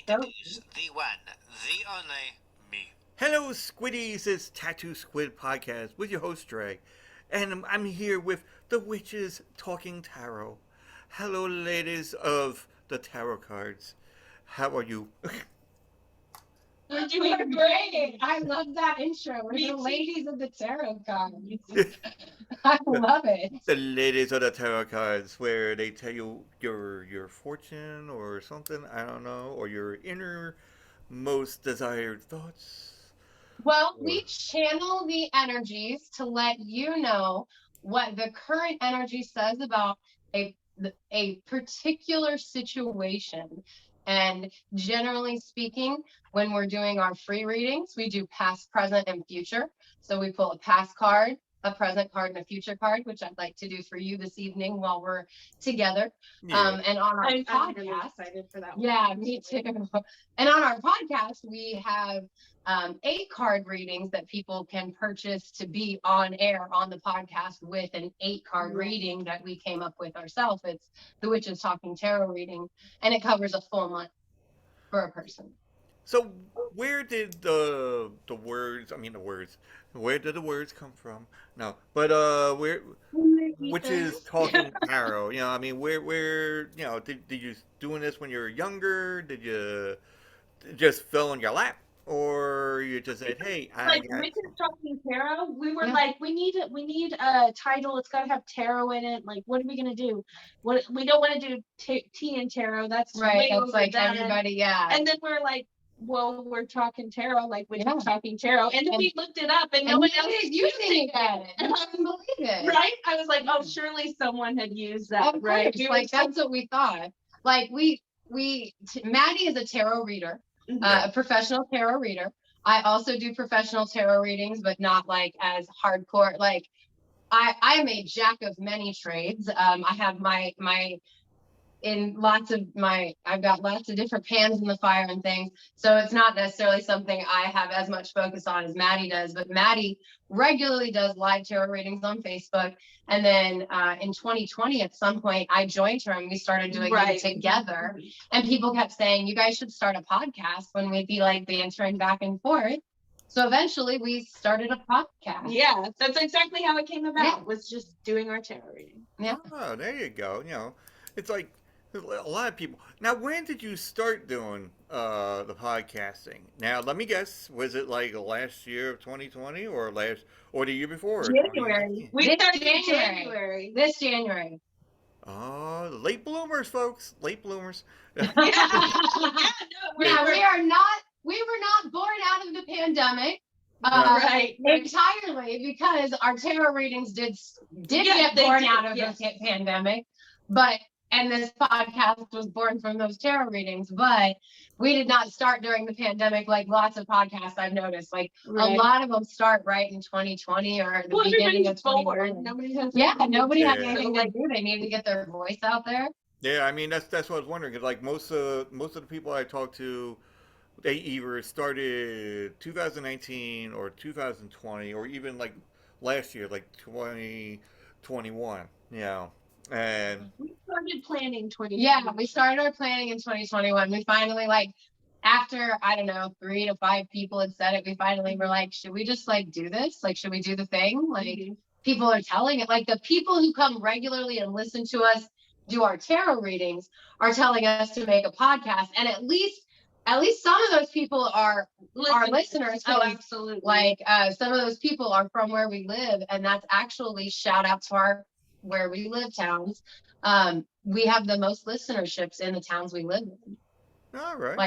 introduce the one, the only, me. Hello, Squiddies! It's Tattoo Squid Podcast with your host, Dre. And I'm here with the Witches Talking Tarot. Hello, ladies of the tarot cards. How are you? We're doing great. I love that intro. We're the ladies of the tarot cards. I love it. The ladies of the tarot cards, where they tell you your fortune or something, I don't know, or your inner most desired thoughts. Well, we channel the energies to let you know what the current energy says about a a particular situation. And generally speaking, when we're doing our free readings, we do past, present, and future. So we pull a past card, a present card, and a future card, which I'd like to do for you this evening while we're together. Yeah. And on our I'm podcast, really excited for that one. yeah, me too. And on our podcast, we have 8-card readings that people can purchase to be on air on the podcast with an 8-card reading that we came up with ourselves. It's the Witches Talking Tarot reading, and it covers a full month for a person. So where did the words? I mean the words. Where did the words come from? No, but where? Which is talking tarot. You know, I mean, where? You know, did you doing this when you were younger? Did you just fell in your lap, or you just said, "Hey, I Like got." Witches Talking Tarot, we were Yeah. like, we need a title. It's got to have tarot in it. Like, what are we gonna do? What we don't want to do tea and tarot. That's Right, way that's over like done. everybody, yeah. And then we're like, well, we're talking tarot, like Witches Yeah. Talking Tarot, and then we looked it up, and no And one you else did using it. And I couldn't believe it. Right? I was like, oh, surely someone had used that, Of right? course, like that's what we thought. Like Maddie is a tarot reader, a professional tarot reader. I also do professional tarot readings, but not like as hardcore. Like I am a jack of many trades. I have I've got lots of different pans in the fire and things. So it's not necessarily something I have as much focus on as Maddie does, but Maddie regularly does live tarot readings on Facebook. And then in 2020, at some point, I joined her and we started doing it together. And people kept saying, you guys should start a podcast, when we'd be like bantering back and forth. So eventually we started a podcast. Yeah, that's exactly how it came about. Yeah. Was just doing our tarot reading. Yeah. Oh, there you go. You know, it's like a lot of people. Now, when did you start doing the podcasting? Now, let me guess. Was it like last year of 2020, or or the year before? January. We This started in January. January. This January. Oh, late bloomers, folks. Late bloomers. Yeah, We were not born out of the pandemic. Right. Entirely because our tarot readings did get they born did, out of yes. the pandemic, and this podcast was born from those tarot readings, but we did not start during the pandemic like lots of podcasts I've noticed. Like a lot of them start right in 2020 or the beginning of 2021. Nobody had anything to do. They needed to get their voice out there. Yeah, I mean that's what I was wondering. Cause like most of the people I talked to, they either started 2019 or 2020 or even like last year, like 2021. You know, and We started planning 20. Yeah, we started our planning in 2021. We finally, like, after, I don't know, 3 to 5 people had said it, we finally were like, should we just like do this? Like, should we do the thing? Like, people are telling it. Like, the people who come regularly and listen to us do our tarot readings are telling us to make a podcast. And at least some of those people are our listeners. Oh, absolutely. Like, some of those people are from where we live, and that's actually shout out to our where we live towns. We have the most listenerships in the towns we live in. all right.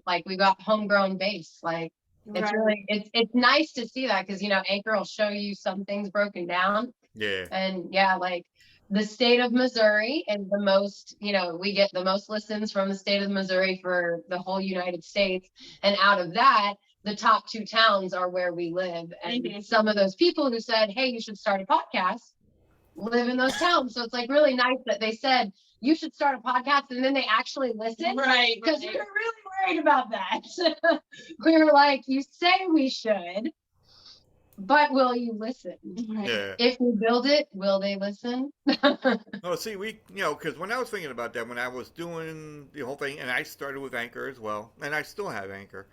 Like we got homegrown base. Like it's really it's nice to see that, because Anchor will show you some things broken down. Yeah. And like the state of Missouri is the most, we get the most listens from the state of Missouri for the whole United States. And out of that, the top 2 towns are where we live. And some of those people who said, hey, you should start a podcast, live in those towns. So it's like really nice that they said you should start a podcast, and then they actually listen. Right. Because we were really worried about that. We were like, you say we should, But will you listen? Right. Yeah. If you build it, will they listen? Oh, see, because when I was thinking about that, when I was doing the whole thing, and I started with Anchor as well, and I still have Anchor,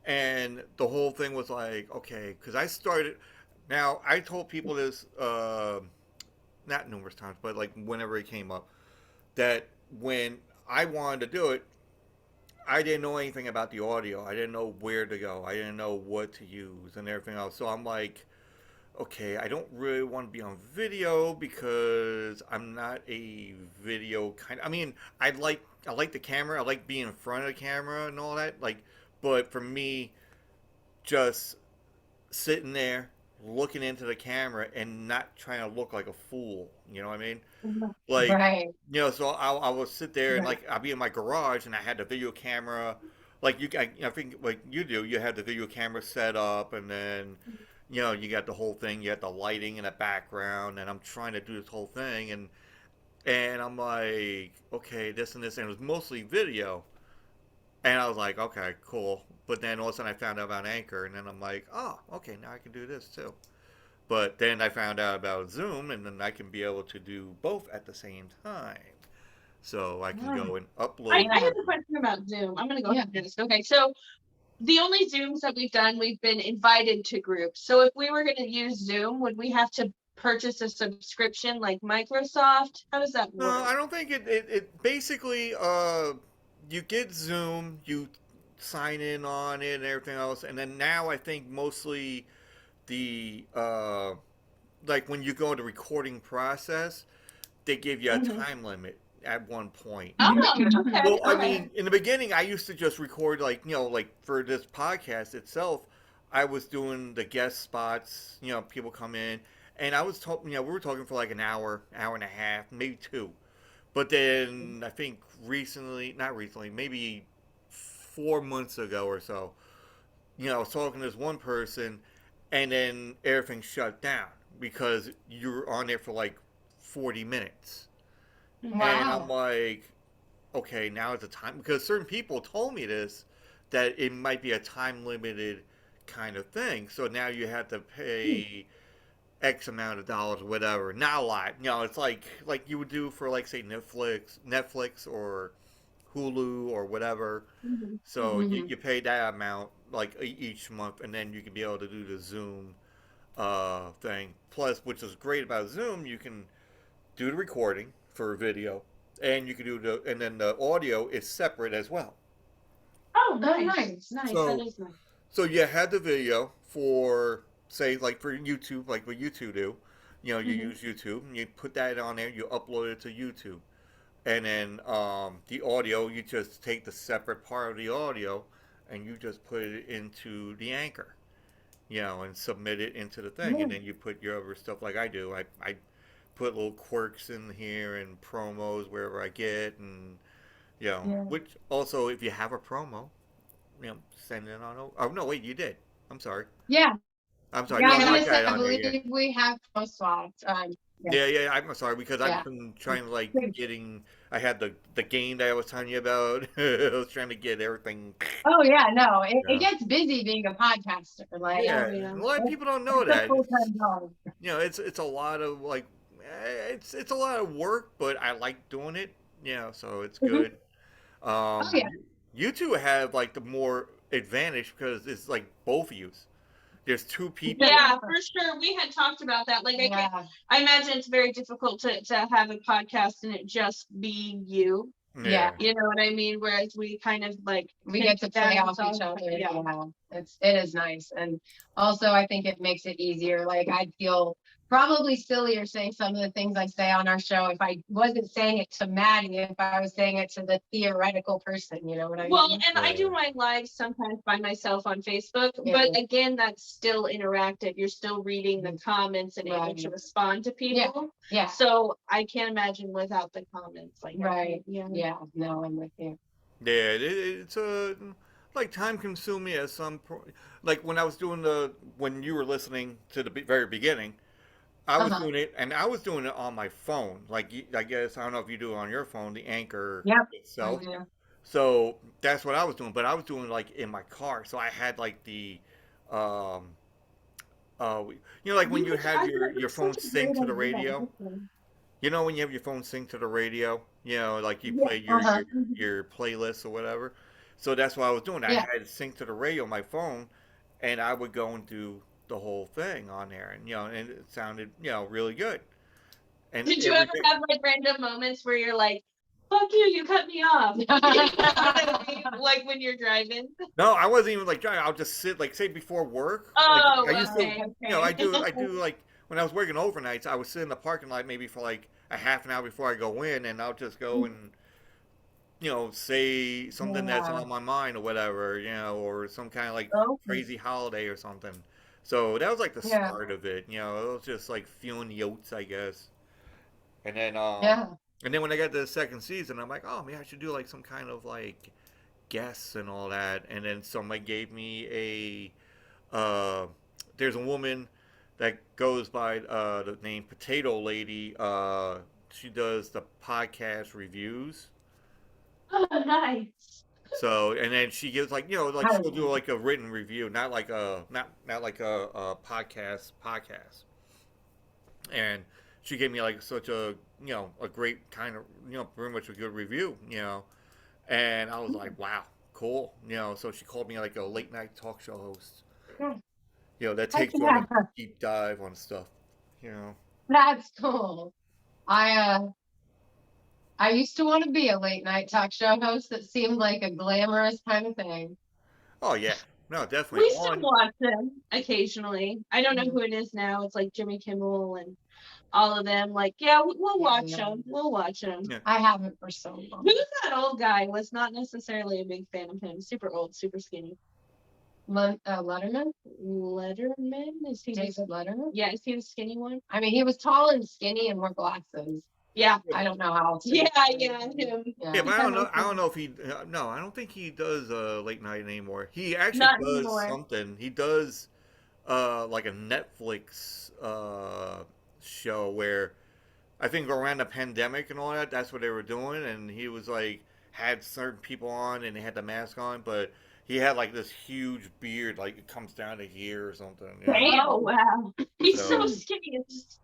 and the whole thing was like, okay, because I started. Now, I told people this, not numerous times, but like whenever it came up, that when I wanted to do it, I didn't know anything about the audio. I didn't know where to go. I didn't know what to use and everything else. So I'm like, okay, I don't really want to be on video because I'm not a video kind. I mean, I like the camera. I like being in front of the camera and all that. Like, but for me, just sitting there looking into the camera and not trying to look like a fool. You know what I mean? Like, Right. so I would sit there and Right. like I'd be in my garage and I had the video camera, like I think like you do. You had the video camera set up, and then you got the whole thing. You got the lighting in the background, and I'm trying to do this whole thing, and I'm like, okay, this and this, and it was mostly video, and I was like, okay, cool. But then all of a sudden I found out about Anchor, and then I'm like, oh, okay, now I can do this too. But then I found out about Zoom, and then I can be able to do both at the same time. So I can go and I upload. have a question about Zoom. I'm gonna go Yeah. ahead and do this. Okay, so the only Zooms that we've done, we've been invited to groups. So if we were gonna use Zoom, would we have to purchase a subscription like Microsoft? How does that No, work? I don't think it basically, you get Zoom, you sign in on it and everything else, and then now I think mostly the, like when you go into recording process, they give you a Mhm. time limit at one point. Oh, okay, Well, I okay. mean, in the beginning, I used to just record like like for this podcast itself, I was doing the guest spots. People come in, and I was talking. We were talking for like an hour, hour and a half, maybe two. But then I think recently, not recently, maybe 4 months ago or so, I was talking to this one person, and then everything shut down because you were on there for like 40 minutes, and I'm Wow. like, okay, now is the time, because certain people told me this, that it might be a time limited kind of thing. So now you have to pay X amount of dollars, whatever. Not a lot. It's like you would do for like say Netflix or Hulu or whatever. Mhm. So you, Mhm. you pay that amount like each month, and then you can be able to do the Zoom thing. Plus, which is great about Zoom, you can do the recording for video, and you can do and then the audio is separate as well. Oh, Oh, nice. nice. Nice. That So is nice. so you had the video for say like for YouTube, like what YouTube do. You Mhm. use YouTube, and you put that on there, you upload it to YouTube, and then the audio, you just take the separate part of the audio, and you just put it into the Anchor, and submit it into the thing, Yeah. and then you put your other stuff like I do. I put little quirks in here and promos wherever I get, and Yeah. which also if you have a promo, send it on. Oh no, wait, you did. I'm sorry. Yeah. I'm sorry. Yeah, No, I was no, I gonna got say, it I on there. Yeah, believe we have post swapped. Yeah. yeah. I'm sorry because I've Yeah. been trying to like getting. I had the game that I was telling you about. I was trying to get everything. Oh yeah, no, it Yeah, gets busy being a podcaster. Like yeah. Oh, yeah. A lot of people don't know it's a that. full-time job. It's a lot of like, it's a lot of work, but I like doing it. So it's Mhm. good. Oh yeah. You two have like the more advantage because it's like both of you. There's two people. Yeah, for sure. We had talked about that. Like, Yeah. I imagine it's very difficult to have a podcast and it just be you. Yeah. Yeah. You know what I mean? Whereas we kind of like We get to play off each other. Yeah. Yeah. It is nice. And also I think it makes it easier. Like I'd feel probably sillier saying some of the things I say on our show if I wasn't saying it to Maddie, if I was saying it to the theoretical person, you know what I Well, mean? and I do Yeah. my lives sometimes by myself on Facebook, Yeah. but again, that's still interactive. You're still reading the comments and able to Right. respond to people. Yeah. So I can't imagine without the comments. Like, Right. yeah. Yeah. No, I'm with you. Yeah, it's like time consuming at some point. Like when I was doing when you were listening to the very beginning, I was Uh-huh. doing it, and I was doing it on my phone. Like I guess I don't know if you do it on your phone, the Anchor Yep. I itself. do. So that's what I was doing, but I was doing like in my car. So I had like the um, like when you have I thought it your was phone such a sync great to the idea. radio. Okay. You know when you have your phone synced to the radio, like you Yeah. play Uh-huh. your playlist or whatever. So that's what I was doing. I Yeah. had it synced to the radio on my phone, and I would go and do the whole thing on there, and and it sounded really good. And Did you every ever day, have like random moments where you're like, "Fuck you, you cut me off"? You know what I mean? Like when you're driving. no, I wasn't even like driving. I'll just sit like say before work. Like Oh, I used to, okay, I okay. do like when I was working overnights. I would sit in the parking lot maybe for like a half an hour before I go in, and I'll just go and say something that's Yeah. on my mind or whatever, or some kind of like Okay. crazy holiday or something. So that was like the Yeah. start of it. It was just like feeling the oats, I guess. And then, Yeah. when I got to the second season, I'm like, oh man, I should do like some kind of like guests and all that. And then somebody gave me there's a woman that goes by the name Potato Lady. She does the podcast reviews. Oh, nice. So and then she gives like like I she'll do like a written review, not like a not like a podcast. And she gave me like such a a great kind of pretty much a good review, and I was like, wow, cool, So she called me like a late night talk show host, that Heck takes you on a yeah. deep dive on stuff, you know. That's cool. I used to want to be a late night talk show host. That seemed like a glamorous kind of thing. Oh yeah, no, definitely We still on. watch them occasionally. I don't know Mhm. who it is now. It's like Jimmy Kimmel and all of them. Like, yeah, we'll watch Yeah. them. We'll watch them. Yeah. I haven't for so long. Who's that old guy? Was not necessarily a big fan of him. Super old, super skinny. Letterman? Letterman? Is he? David Letterman? Yeah, is he the skinny one? I mean, he was tall and skinny and wore glasses. Yeah. I don't know how else. Yeah, to yeah, him. Yeah, but I don't know if he. No, I don't think he does late night anymore. He actually Not does anymore. something. He does like a Netflix show where I think around the pandemic and all that, that's what they were doing, and he was like had certain people on and they had the mask on, but he had like this huge beard, like it comes down to here or something. Oh wow, he's so So- skinny. It's just,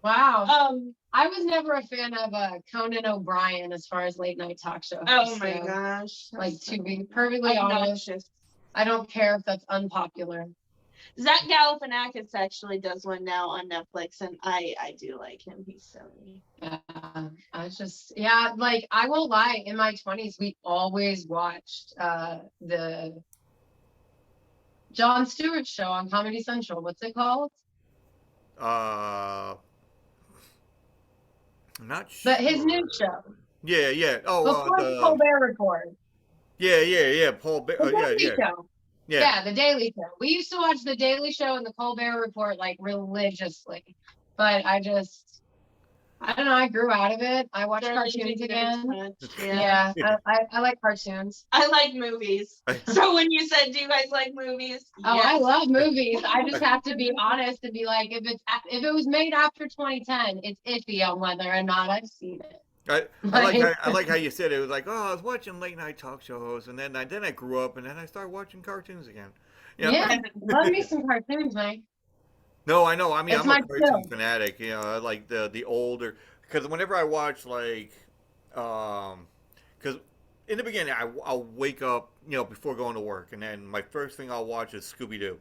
Wow. I was never a fan of Conan O'Brien as far as late night talk show. oh my so, gosh. Like, to be perfectly honest, Obnoxious. I don't care if that's unpopular. Zach Galifianakis actually does one now on Netflix, and I do like him. He's silly. I just, yeah, like, I won't lie, in my 20s, we always watched the Jon Stewart show on Comedy Central. What's it called? I'm not sure. But his new show. Yeah, yeah. Oh, Before the Colbert Report. yeah. Paul. The Daily yeah. Show. Yeah. Yeah, The Daily Show. We used to watch The Daily Show and the Colbert Report like religiously. But I don't know, I grew out of it. I watch cartoons again. Yeah. Yeah, I like cartoons. I like movies. So when you said, do you guys like movies? Oh, Yes. I love movies. I just have to be honest and be like, if it was made after 2010, it's iffy on whether or not I've seen it. I like how you said it. It was like, oh, I was watching late night talk show hosts, and then I grew up, and then I started watching cartoons again. Yeah, love me some cartoons, man. No, I know. I mean, It's I'm my a cartoon show. fanatic. I like the older, because whenever I watch like, because in the beginning I'll wake up before going to work, and then my first thing I'll watch is Scooby Doo.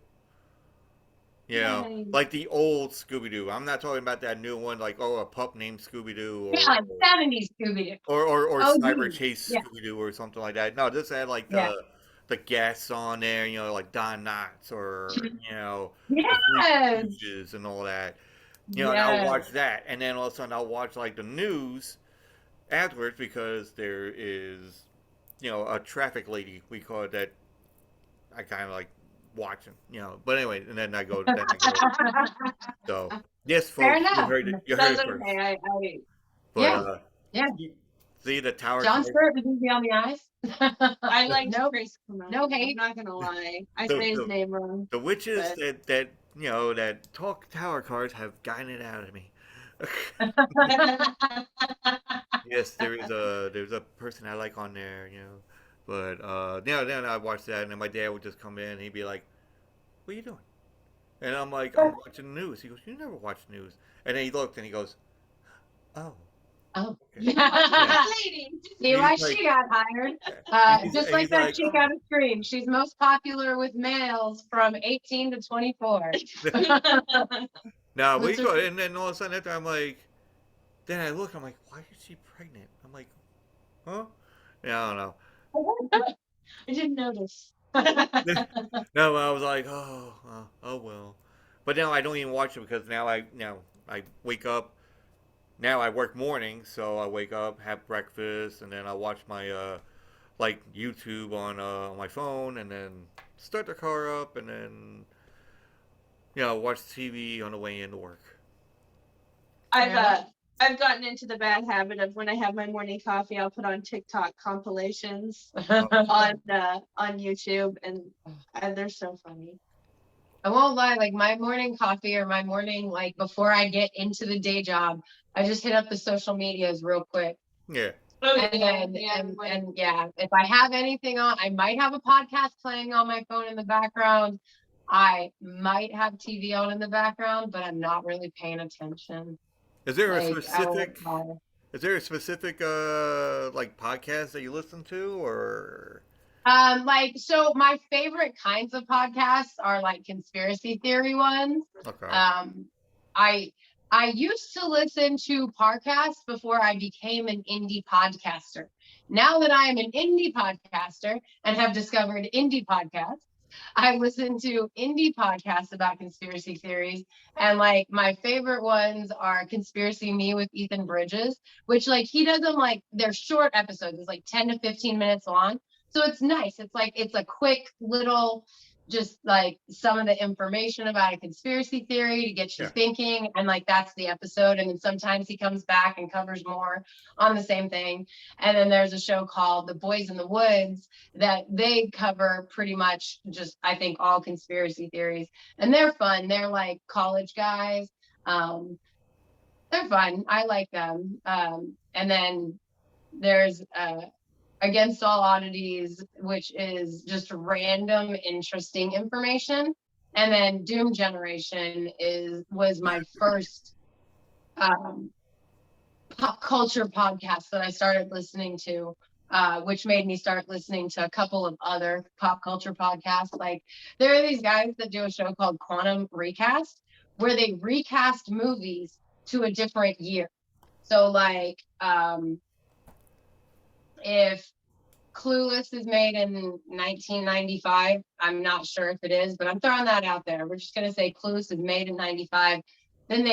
Nice. Like the old Scooby Doo. I'm not talking about that new one, like a pup named Scooby Doo, Yeah, like 70s Scooby-Doo. or Oh, Cyber geez. Chase Yeah. Scooby Doo or something like that. No, this had like Yeah. the guests on there, like Don Knotts or the Yes. Three Stooges and all that. And I'll Yes. watch that, and then all of a sudden I'll watch like the news afterwards because there is a traffic lady, we call it, that I kind of like watching, But anyway, and then I go. So yes, Fair folks, you enough. heard it. You heard That's it first. okay. But, Yeah. Yeah. See the tower. John Stewart was easy on the eyes. I like Nope. Chris Clement. No I'm hate. not gonna lie. I The- say his the- name wrong. The witches But- that talk tower cards have gotten it out of me. Yes, there's a person I like on there, But then I watched that, and then my dad would just come in, and he'd be like, "What are you doing?" And I'm like, I'm watching the news. He goes, you never watch news. And then he looked and he goes, oh. Oh. Okay. Lady. See why He's like, she got hired. Just like he's that like, chick oh. on the screen. She's most popular with males from 18 to 24. No, we That's go, okay. and then all of a sudden after I'm like, then I look, I'm like, why is she pregnant? I'm like, huh? Yeah, I don't know. I didn't notice. No, I was like, oh well. But now I don't even watch it because now I wake up. Now I work mornings, so I wake up, have breakfast, and then I watch my like YouTube on my phone, and then start the car up, and then watch TV on the way into work. I've gotten into the bad habit of when I have my morning coffee, I'll put on TikTok compilations on YouTube, and they're so funny. I won't lie, like my morning coffee or my morning, like before I get into the day job, I just hit up the social medias real quick. Yeah. Oh, And then, and yeah, if I have anything on, I might have a podcast playing on my phone in the background. I might have TV on in the background, but I'm not really paying attention. Is there a Like, specific? Is there a specific like podcast that you listen to, or? Like, so my favorite kinds of podcasts are like conspiracy theory ones. Okay. I used to listen to podcasts before I became an indie podcaster. Now that I am an indie podcaster and have discovered indie podcasts, I listen to indie podcasts about conspiracy theories. And like my favorite ones are Conspiracy Me with Ethan Bridges, which like he does them like they're short episodes. It's like 10 to 15 minutes long. So it's nice. It's like it's a quick little just like some of the information about a conspiracy theory to get you thinking, and like that's the episode. And then sometimes he comes back and covers more on the same thing. And then there's a show called The Boys in the Woods that they cover pretty much just I think all conspiracy theories, and they're fun. They're like college guys. They're fun. I like them. And then there's Against All Oddities, which is just random, interesting information. And then Doom Generation was my first pop culture podcast that I started listening to, which made me start listening to a couple of other pop culture podcasts. Like there are these guys that do a show called Quantum Recast, where they recast movies to a different year. So like, if Clueless is made in 1995, I'm not sure if it is, but I'm throwing that out there. We're just gonna say Clueless is made in 95. Then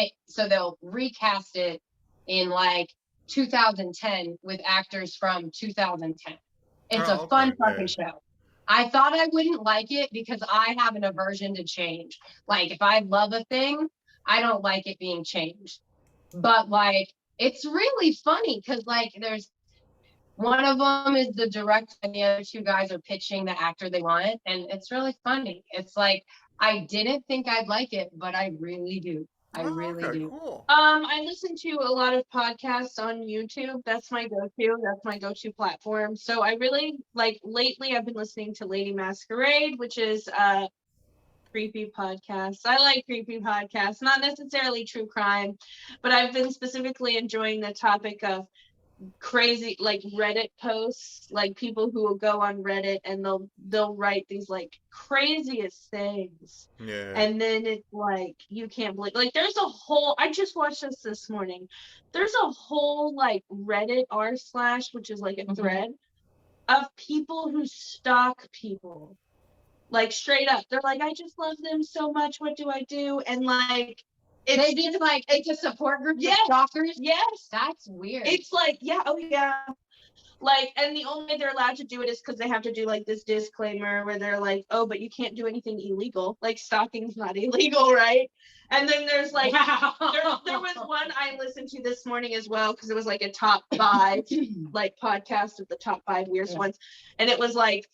they'll recast it in like 2010 with actors from 2010. It's a fun fucking show. I thought I wouldn't like it because I have an aversion to change. Like if I love a thing, I don't like it being changed. But like it's really funny because like there's one of them is the director and the other two guys are pitching the actor they want, and it's really funny. It's like I didn't think I'd like it, but I really do. I really do. Cool. I listen to a lot of podcasts on YouTube. That's my go-to. That's my go-to platform. So I really like lately I've been listening to Lady Masquerade, which is creepy podcasts. I like creepy podcasts, not necessarily true crime, but I've been specifically enjoying the topic of crazy like Reddit posts, like people who will go on Reddit and they'll write these like craziest things, and then it's like you can't believe, like there's a whole, I just watched this morning, there's a whole like Reddit r/, which is like a thread of people who stalk people, like straight up they're like, I just love them so much, what do I do? And like they did like it's a support group of stalkers. Yes, that's weird. It's like like, and the only way they're allowed to do it is because they have to do like this disclaimer where they're like, oh, but you can't do anything illegal, like stalking's not illegal, right? And then there's like there was one I listened to this morning as well because it was like a top 5 like podcast of the top 5 weirdest ones, and it was like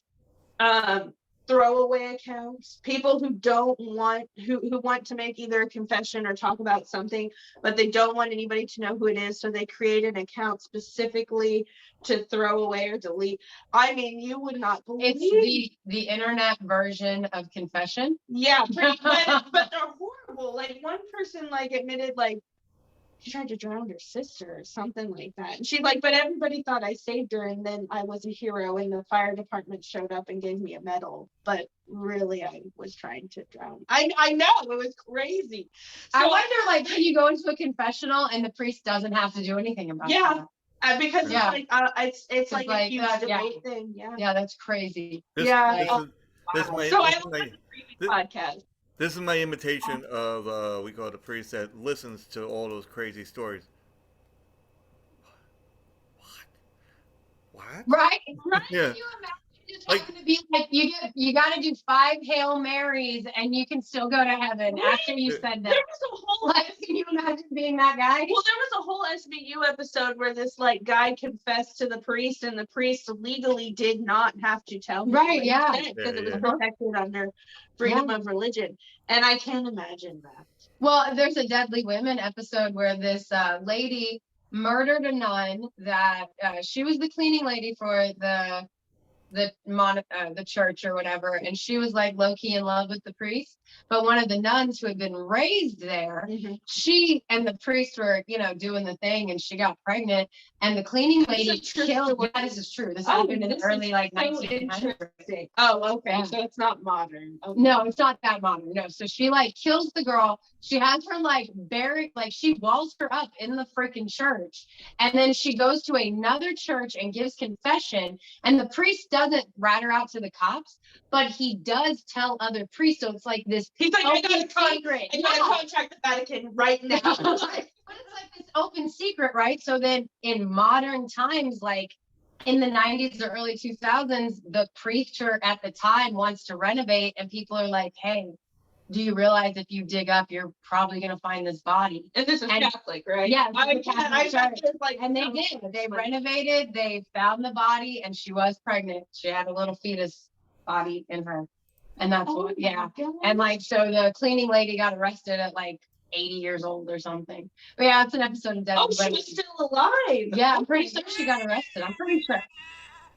throwaway accounts, people who don't want who want to make either a confession or talk about something, but they don't want anybody to know who it is, so they create an account specifically to throw away or delete. I mean, you would not believe It's the internet version of confession. yeah, but they're horrible. Like one person like admitted like she tried to drown her sister or something like that. And she's like, but everybody thought I saved her, and then I was a hero, and the fire department showed up and gave me a medal. But really, I was trying to drown. I know, it was crazy. So, I wonder, like, can you go into a confessional and the priest doesn't have to do anything about it? Yeah. Because Yeah. it's like a huge that, debate thing. Yeah. Yeah, that's crazy. This, Yeah. This is my, So I this is love my, the creepy podcast. this is my imitation of we call it a priest that listens to all those crazy stories. What? Right? Right? Yeah. Can you imagine just Like- having to be like, you got to do 5 Hail Marys and you can still go to heaven after you said that. There was a whole Like, can you imagine being that guy? Well, there was a whole SVU episode where this like guy confessed to the priest, and the priest legally did not have to tell him Right, what he yeah. said, because it was Yeah. protected under freedom of religion. And I can't imagine that. Well, there's a Deadly Women episode where this lady murdered a nun that she was the cleaning lady for the church or whatever, and she was like low-key in love with the priest, but one of the nuns who had been raised there, she and the priest were doing the thing, and she got pregnant, and the cleaning lady killed. Yeah, this is true. This happened in the early like 1900s. Oh, okay. Yeah. So it's not modern. Okay. No, it's not that modern. No. So she like kills the girl. She has her like buried, like she walls her up in the freaking church. And then she goes to another church and gives confession. And the priest doesn't rat her out to the cops, but he does tell other priests. So it's like this. He's like, I got a secret. contract the Vatican right now. But it's like this open secret, right? So then in modern times, like in the 90s or early 2000s, the preacher at the time wants to renovate, and people are like, hey, do you realize if you dig up, you're probably going to find this body? And this is Catholic, right? Yeah, I this is Catholic church. like, And they did. They renovated, they found the body, and she was pregnant. She had a little fetus body in her. And that's what, yeah. And like, so the cleaning lady got arrested at like 80 years old or something. But yeah, it's an episode of Deadly Oh, she Women. was still alive. Yeah, I'm pretty sure she got arrested. I'm pretty sure.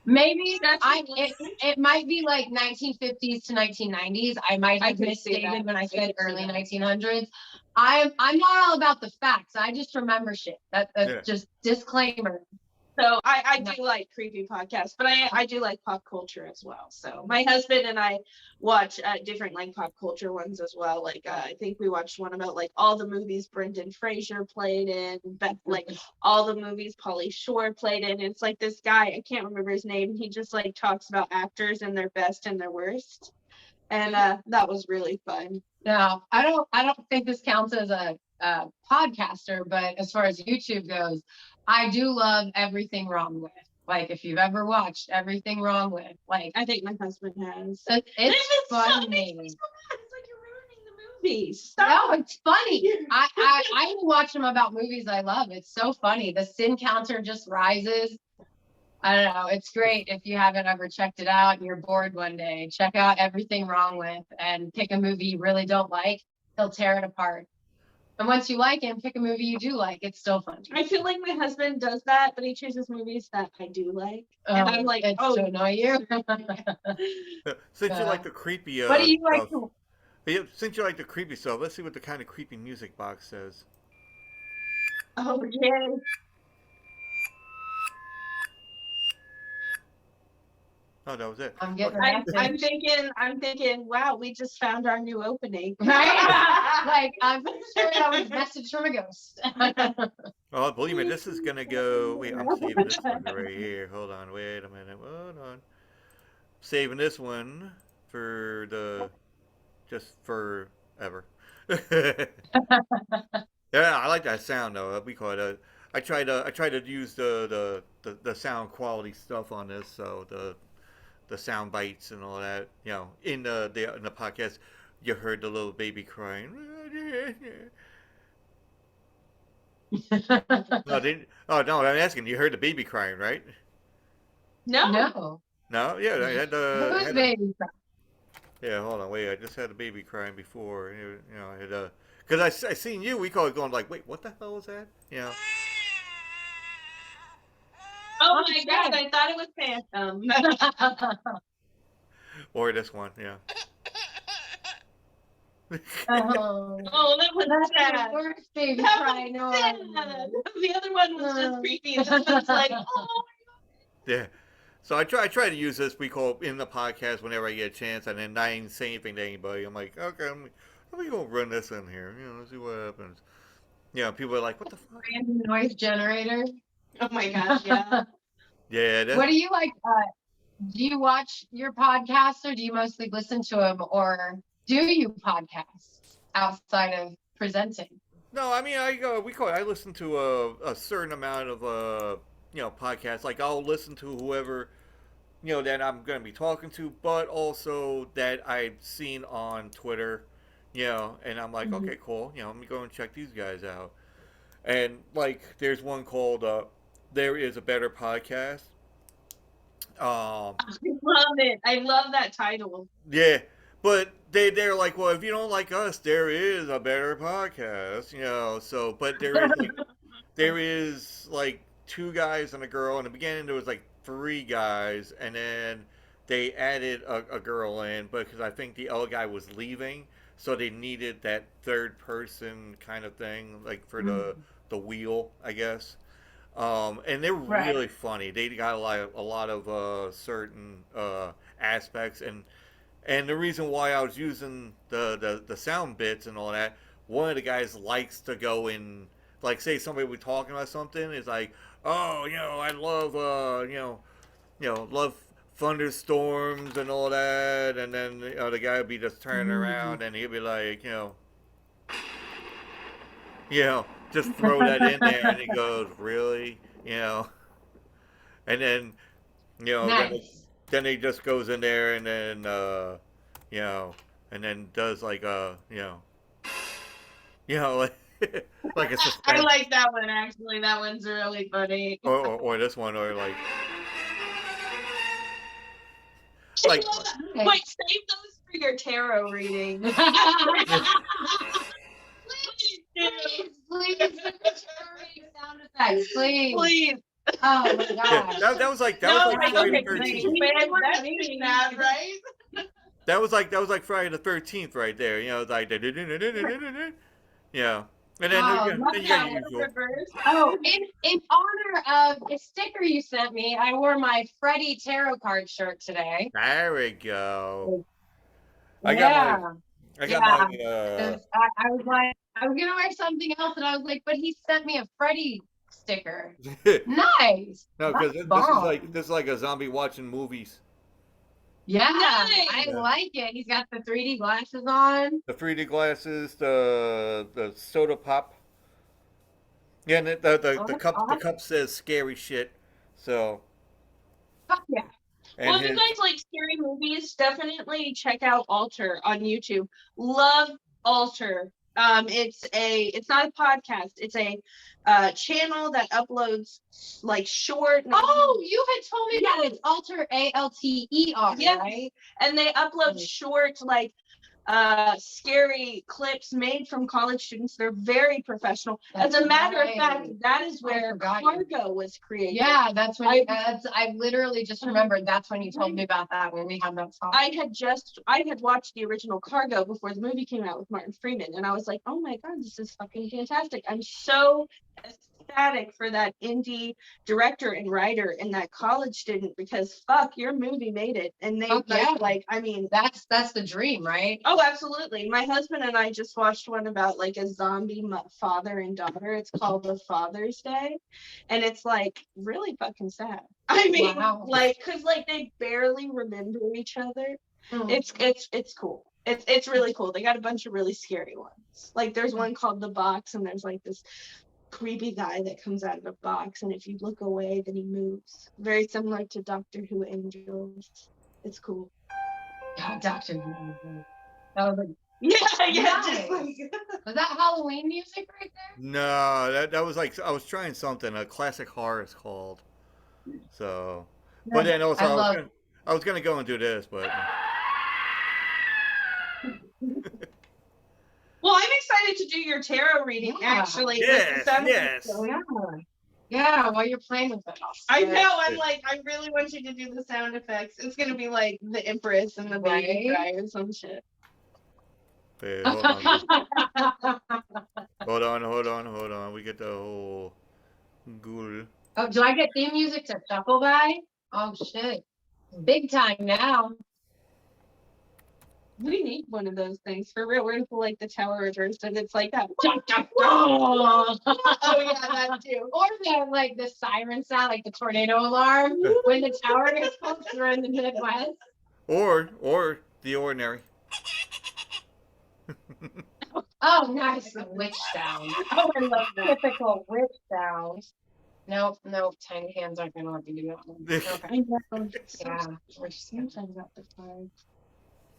Maybe it might be like 1950s to 1990s. I might have misstated when I said early 1900s. I'm not all about the facts. I just remember shit. That's just disclaimer. So I do like creepy podcasts, but I do like pop culture as well. So my husband and I watch different like pop culture ones as well. Like I think we watched one about like all the movies Brendan Fraser played in, but like all the movies Pauly Shore played in. It's like this guy, I can't remember his name. He just like talks about actors and their best and their worst, and that was really fun. Now I don't think this counts as a podcaster, but as far as YouTube goes, I do love Everything Wrong With. Like, if you've ever watched Everything Wrong With, like, I think my husband has. it's funny. It makes me so mad. It's like you're ruining the movies. No, it's funny. I even watch them about movies I love. It's so funny. The sin counter just rises. I don't know. It's great. If you haven't ever checked it out and you're bored one day, check out Everything Wrong With and pick a movie you really don't like. He'll tear it apart. And once you like him, pick a movie you do like. It's still fun. I feel like my husband does that, but he chooses movies that I do like. And I'm like, it's oh, to annoy you. Since you like the creepy What do you like? stuff, since you like the creepy stuff, let's see what the kind of creepy music box says. Oh, yeah. Oh, that was it. I'm getting I'm thinking, wow, we just found our new opening. right? Like, I'm pretty sure that was a message from a ghost. Oh, believe me, this is gonna go. Wait, I'm saving this one right here. Hold on, wait a minute. Hold on. Saving this one for just forever. Yeah, I like that sound though. We call it. I try to use the sound quality stuff on this, so the sound bites and all that. You know, in the podcast, you heard the little baby crying. No, I'm asking. You heard the baby crying, right? No. No. No, yeah, I had Who's baby? Yeah, hold on, wait. I just had a baby crying before. Because I seen you. We call it going like, wait, what the hell was that? Oh my god, I thought it was Phantom. Or this one, yeah. Oh, that was That's sad. the worst baby That cry. was sad. The other one was just creepy. This one's like, oh. Yeah. So I try to use this we call in the podcast whenever I get a chance, and then not even say anything to anybody. I'm like, okay, let me go run this in here. Let's see what happens. People are like, what the fuck? Random noise generator. Oh my gosh, yeah. Yeah. What do you like? Do you watch your podcasts or do you mostly listen to them, or do you podcast outside of presenting? No, I mean I listen to a certain amount of podcasts. Like I'll listen to whoever that I'm going to be talking to, but also that I've seen on Twitter, and I'm like, okay, cool. Let me go and check these guys out. And like, there's one called "There Is a Better Podcast." I love it. I love that title. Yeah, but they're like, well, if you don't like us, there is a better podcast, So, but there is like two guys and a girl. In the beginning, there was like three guys, and then they added a girl in, because I think the other guy was leaving, so they needed that third person kind of thing, like for the wheel, I guess. And they're really funny. They got a lot of certain aspects, and the reason why I was using the sound bits and all that, one of the guys likes to go in, like say somebody was talking about something, is like, oh, I love love thunderstorms and all that, and then the guy would be just turning around and he'd be like, just throw that in there, and he goes, really, and then Nice. then he just goes in there and then and then does like like, like a suspense. I like that one actually. That one's really funny. Or this one, or like Wait, save those for your tarot reading. Please, sound effects, please. Please. Oh my gosh. that was like Friday the 13th. Right? That was like Friday the 13th right there. It's like yeah. And then, then you got your usual. Oh, in honor of a sticker you sent me, I wore my Freddy tarot card shirt today. There we go. I got my I was like, I was gonna wear something else, and I was like, but he sent me a Freddy sticker. Nice. No, because this is like a zombie watching movies. Yeah, Nice. I like it. He's got the 3D glasses on. The 3D glasses, the soda pop. Yeah, and the cup says scary shit. So. Fuck yeah. Well, if you guys like scary movies, definitely check out Alter on YouTube. Love Alter. It's not a podcast. It's a channel that uploads like short. Oh, you had told me that it's Alter, ALTER, yes. right? And they upload short like scary clips made from college students. They're very professional. As a matter of fact, that is where Cargo was created. Yeah, that's when I literally just remembered that's when you told me about that, when we had that song. I had watched the original Cargo before the movie came out with Martin Freeman, and I was like, oh my god, this is fucking fantastic. I'm so ecstatic for that indie director and writer and that college student, because fuck, your movie made it. And they I mean, that's the dream, right? Oh, absolutely. My husband and I just watched one about like a zombie father and daughter. It's called The Father's Day, and it's like really fucking sad. I mean, like, cause like they barely remember each other. It's cool. It's really cool. They got a bunch of really scary ones. Like there's one called The Box, and there's like this creepy guy that comes out of a box, and if you look away, then he moves. Very similar to Doctor Who Angels. It's cool. God, Doctor Who. That was like, Nice. Was that Halloween music right there? No, that was like, I was trying something, a classic horror is called. So, but then also I was gonna go and do this, but Well, I'm excited to do your tarot reading, actually. Yes, yes. Yeah. Yeah, while you're playing with it. I know. I'm like, I really want you to do the sound effects. It's gonna be like the Empress and the baby cry or some shit. Hey, hold on. Hold on. We get the whole ghoul. Oh, do I get theme music to shuffle by? Oh shit. Big time now. We need one of those things for real. We're gonna pull like the tower reversed and it's like that. Oh yeah, that too. Or the siren sound, like the tornado alarm when the tower gets pulled through in the Midwest. Or the ordinary. Oh, nice. The witch sound. Oh, and the typical witch sound. Nope, tiny hands aren't gonna let me do that one. Okay. I know. Yeah. Sometimes at the time.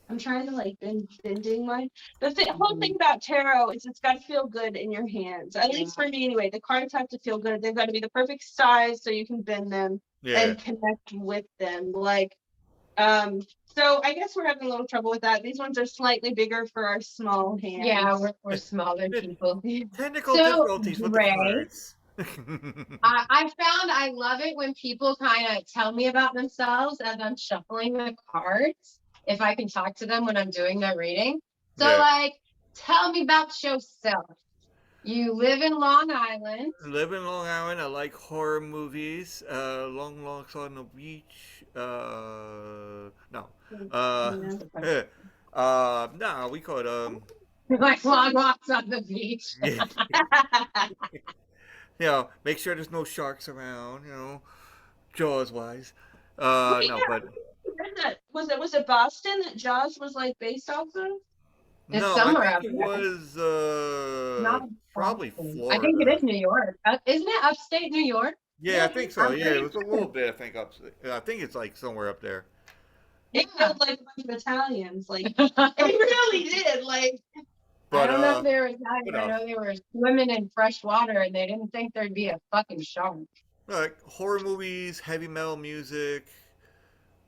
I'm trying to like bending mine. The whole thing about tarot is it's got to feel good in your hands. At least for me, anyway. The cards have to feel good. They've got to be the perfect size so you can bend them and connect with them. So I guess we're having a little trouble with that. These ones are slightly bigger for our small hands. Yeah, we're smaller people. Technical difficulties with the Ray, cards. I found I love it when people kind of tell me about themselves as I'm shuffling the cards. If I can talk to them when I'm doing their reading. So tell me about yourself. You live in Long Island. Live in Long Island. I like horror movies. Long walks on the beach. No. No, we call it Like long walks on the beach. Make sure there's no sharks around. Jaws wise. No, but was it Boston that Jaws was like based off of? It's no, somewhere I up think it there. was probably Florida. I think it is New York. Isn't it upstate New York? Yeah, I think so. Yeah, it was a little bit. I think upstate. I think it's like somewhere up there. It killed like a bunch of Italians. Like it really did. Like But, I don't know if they were Italian. I know they were swimming in fresh water and they didn't think there'd be a fucking shark. Like horror movies, heavy metal music.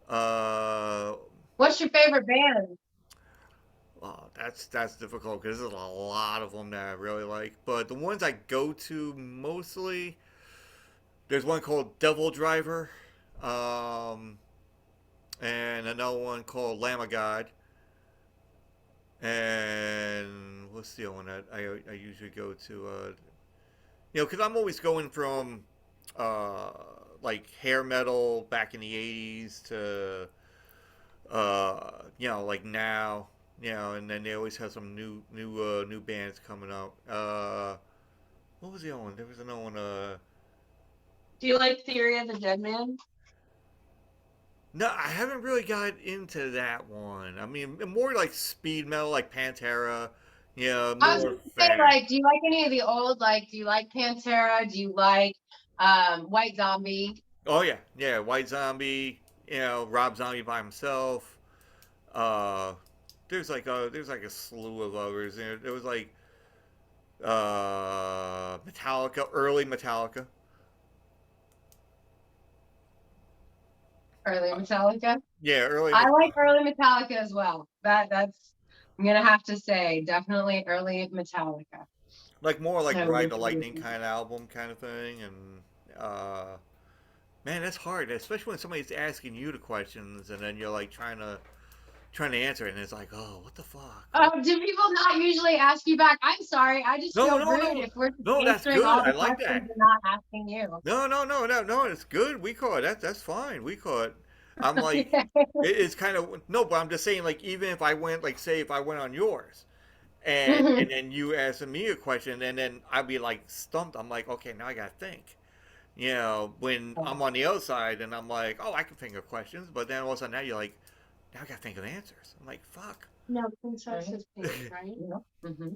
What's your favorite band? Oh, that's difficult because there's a lot of them that I really like. But the ones I go to mostly, there's one called Devil Driver, and another one called Lamb of God. And what's the other one that I usually go to? Because I'm always going from like hair metal back in the '80s to like now. And then they always have some new bands coming out. What was the other one? There was another one. Do you like Theory of the Dead Man? No, I haven't really got into that one. I mean, more like speed metal, like Pantera. More I was gonna say, do you like any of the old? Do you like Pantera? Do you like White Zombie? Oh yeah, White Zombie. Rob Zombie by himself. There's like a slew of others. There was like Metallica, early Metallica. Early Metallica? Yeah, early. I like early Metallica as well. That's I'm gonna have to say definitely early Metallica. Like more like Ride the Lightning kind of album kind of thing, and man, that's hard, especially when somebody's asking you the questions and then you're like trying to answer it, and it's like, oh, what the fuck? Do people not usually ask you back? I'm sorry, I just feel rude if we're answering all the questions and not asking you. No, it's good. We call it that's fine. We call it. I'm like, it's kind of no, but I'm just saying, like, even if I went, like, say if I went on yours, and then you asked me a question, and then I'd be like stumped. I'm like, okay, now I gotta think. When I'm on the other side, and I'm like, oh, I can think of questions, but then all of a sudden now you're like, now I gotta think of answers. I'm like, fuck. No, princess is pink, right? Mm-hmm.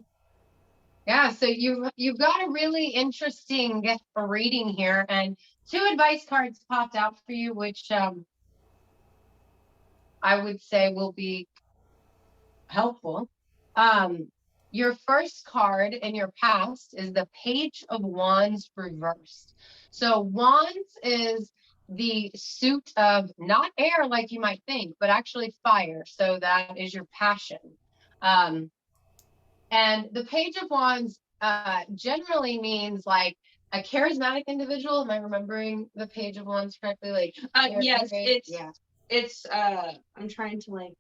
Yeah, so you've got a really interesting reading here, and 2 advice cards popped out for you, which I would say will be helpful. Your first card in your past is the Page of Wands reversed. So Wands is the suit of not air like you might think, but actually fire. So that is your passion. Um, and the Page of Wands generally means like a charismatic individual. Am I remembering the Page of Wands correctly? Like, yes, yeah. it's I'm trying to like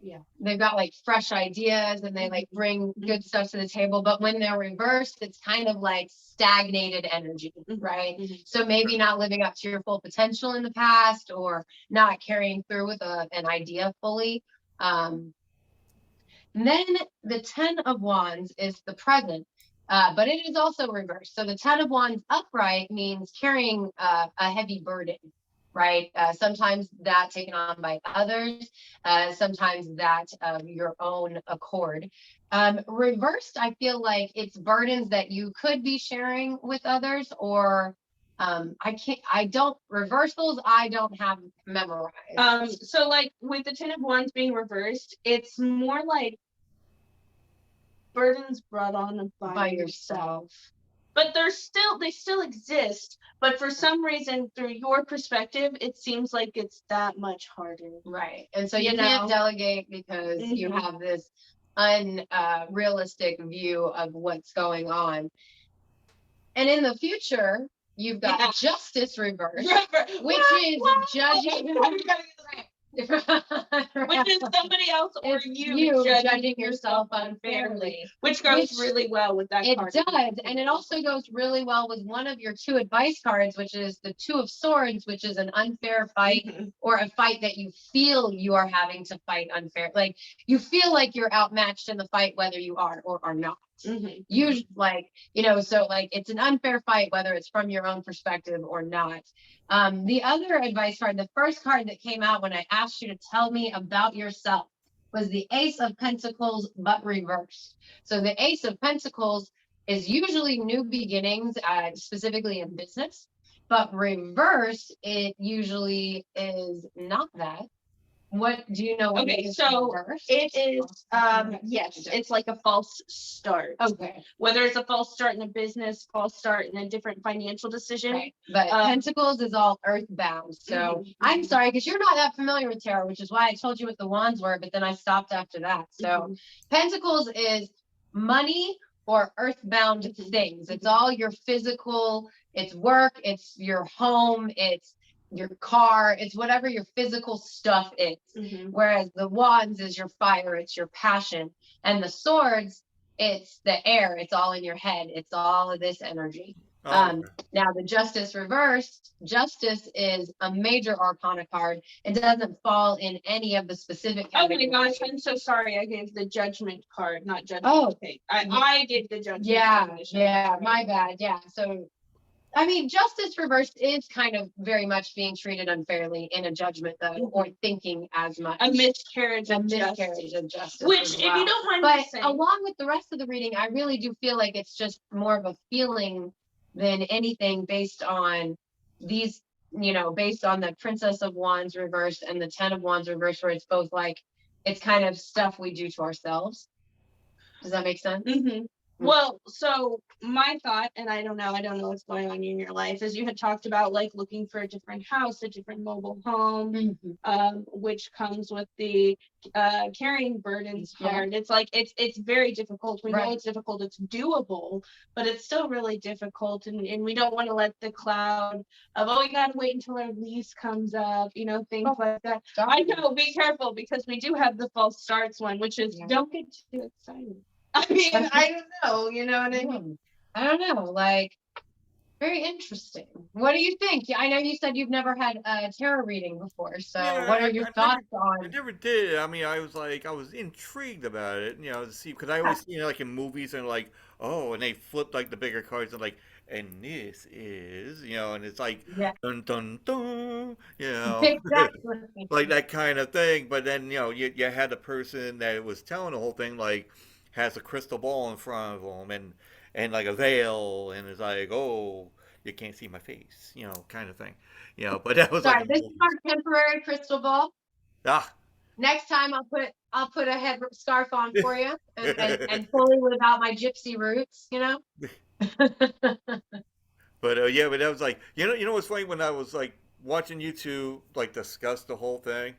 yeah. They've got like fresh ideas and they like bring good stuff to the table, but when they're reversed, it's kind of like stagnated energy, right? So maybe not living up to your full potential in the past, or not carrying through with an idea fully. Then the 10 of Wands is the present, but it is also reversed. So the 10 of Wands upright means carrying a heavy burden, right? Sometimes that taken on by others, sometimes that of your own accord. Reversed, I feel like it's burdens that you could be sharing with others, or I don't, reversals I don't have memorized. So like with the 10 of Wands being reversed, it's more like burdens brought on by yourself. But they still exist, but for some reason, through your perspective, it seems like it's that much harder. Right. And so you can't delegate because you have this unrealistic view of what's going on. And in the future, you've got justice reversed, which is judging. Which is somebody else or you judging yourself unfairly. Which goes really well with that card. It does, and it also goes really well with one of your 2 advice cards, which is the 2 of Swords, which is an unfair fight, or a fight that you feel you are having to fight unfair. Like you feel like you're outmatched in the fight, whether you are or are not. Usually, like, so like it's an unfair fight, whether it's from your own perspective or not. The other advice card, the first card that came out when I asked you to tell me about yourself, was the Ace of Pentacles, but reversed. So the Ace of Pentacles is usually new beginnings, specifically in business, but reversed, it usually is not that. What do you know? What okay, so reversed? It is yes, it's like a false start. Okay, whether it's a false start in a business, false start in a different financial decision. Right. But Pentacles is all earthbound. So I'm sorry, because you're not that familiar with tarot, which is why I told you what the wands were, but then I stopped after that. So Pentacles is money or earthbound things. It's all your physical, it's work, it's your home, it's your car, it's whatever your physical stuff is. Whereas the wands is your fire, it's your passion. And the swords, it's the air, it's all in your head, it's all of this energy. Now the justice reversed, justice is a major arcana card. It doesn't fall in any of the specific categories. Oh my gosh, I'm so sorry, I gave the judgment card, not judgment. Oh, okay. I gave the judgment. Yeah, my bad. Yeah, so I mean, justice reversed is kind of very much being treated unfairly in a judgment, though, or thinking as much. A miscarriage of justice. Which, if you don't mind me saying. Along with the rest of the reading, I really do feel like it's just more of a feeling than anything based on these, based on the Princess of Wands reversed and the 10 of Wands reversed, where it's both like, it's kind of stuff we do to ourselves. Does that make sense? Well, so my thought, and I don't know what's going on in your life, is you had talked about like looking for a different house, a different mobile home, which comes with the carrying burdens card. It's like it's very difficult. We know it's difficult, it's doable, but it's still really difficult, and we don't want to let the cloud of, oh, we gotta wait until our lease comes up, things like that. I know, be careful, because we do have the false starts one, which is don't get too excited. I mean, I don't know, you know what I mean? I don't know, like, very interesting. What do you think? I know you said you've never had a tarot reading before, so what are your thoughts on? I never did. I mean, I was intrigued about it, to see, because I always see, like in movies, and like, oh, and they flip like the bigger cards, and like, and this is, and it's like, dun dun dun, Exactly. like that kind of thing. But then, you had the person that was telling the whole thing, like, has a crystal ball in front of them, and like a veil, and it's like, oh, you can't see my face, kind of thing, But that was sorry, this is our temporary crystal ball. Next time I'll put a head scarf on for you, and fully without my gypsy roots, But yeah, but that was like, what's funny, when I was like watching you two like discuss the whole thing.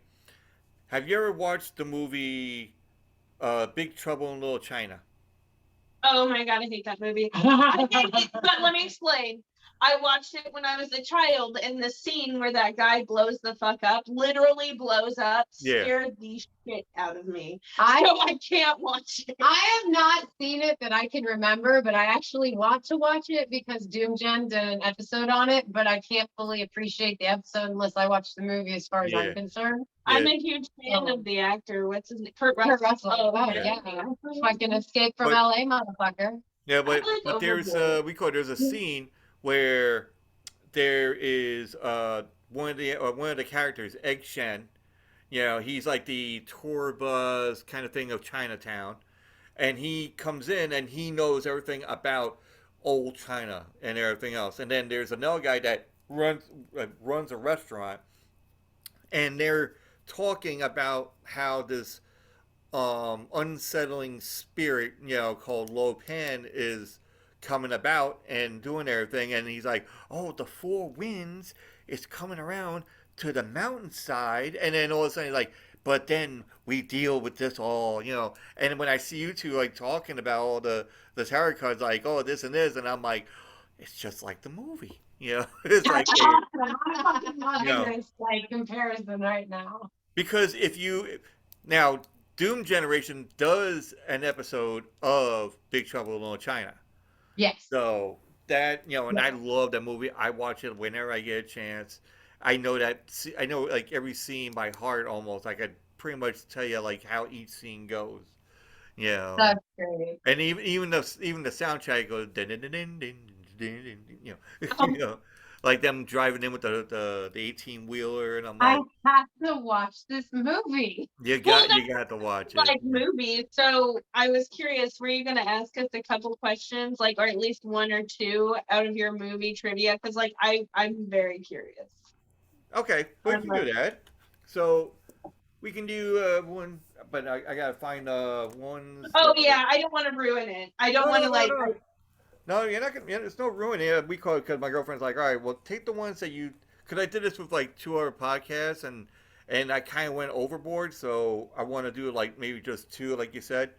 Have you ever watched the movie Big Trouble in Little China. Oh my god, I hate that movie. I hate it, but let me explain. I watched it when I was a child, and the scene where that guy blows the fuck up, literally blows up, Yeah. scared the shit out of me. I So I can't watch it. I have not seen it that I can remember, but I actually want to watch it because Doom Gen did an episode on it, but I can't fully appreciate the episode unless I watch the movie as far as Yeah. I'm concerned. I'm Yeah. a huge fan of the actor. What's his name? Kurt Kurt Russell. Russell. Oh, yeah. yeah. Fucking Escape from But- LA, motherfucker. Yeah, but I like there's Overboard. there's a scene where there is one of the characters, Egg Shen. You know, he's like the tour bus kind of thing of Chinatown, and he comes in and he knows everything about old China and everything else. And then there's another guy that runs a restaurant, and they're talking about how this unsettling spirit, you know, called Lo Pan is coming about and doing everything. And he's like, oh, the four winds is coming around to the mountainside. And then all of a sudden, like, but then we deal with this all, you know. And when I see you two like talking about all the tarot cards, like, oh, this and this, and I'm like, it's just like the movie, you know. It's like, I'm not No. in this like comparison right now. because if you now Doom Generation does an episode of Big Trouble in Little China. Yes. So that, you know, and I love that movie. I watch it whenever I get a chance. I know like every scene by heart almost. I could pretty much tell you like how each scene goes. You know. That's great. And even the soundtrack goes din din din din din din din, you know. Oh. You know, like them driving in with the 18-wheeler, and I'm I like, have to watch this movie. you Well, got to watch it. Like movies. So I was curious, were you going to ask us a couple questions, like, or at least one or two out of your movie trivia? Because like I'm very curious. Okay, we can do that. So we can do one, but I gotta find ones. Oh that- yeah, I don't want to ruin it. I don't want to like. No, you're not gonna. It's no ruin it. We call it because my girlfriend's like, all right, well, take the ones that you. Because I did this with like 2 other podcasts, and I kind of went overboard. So I want to do like maybe just 2, like you said.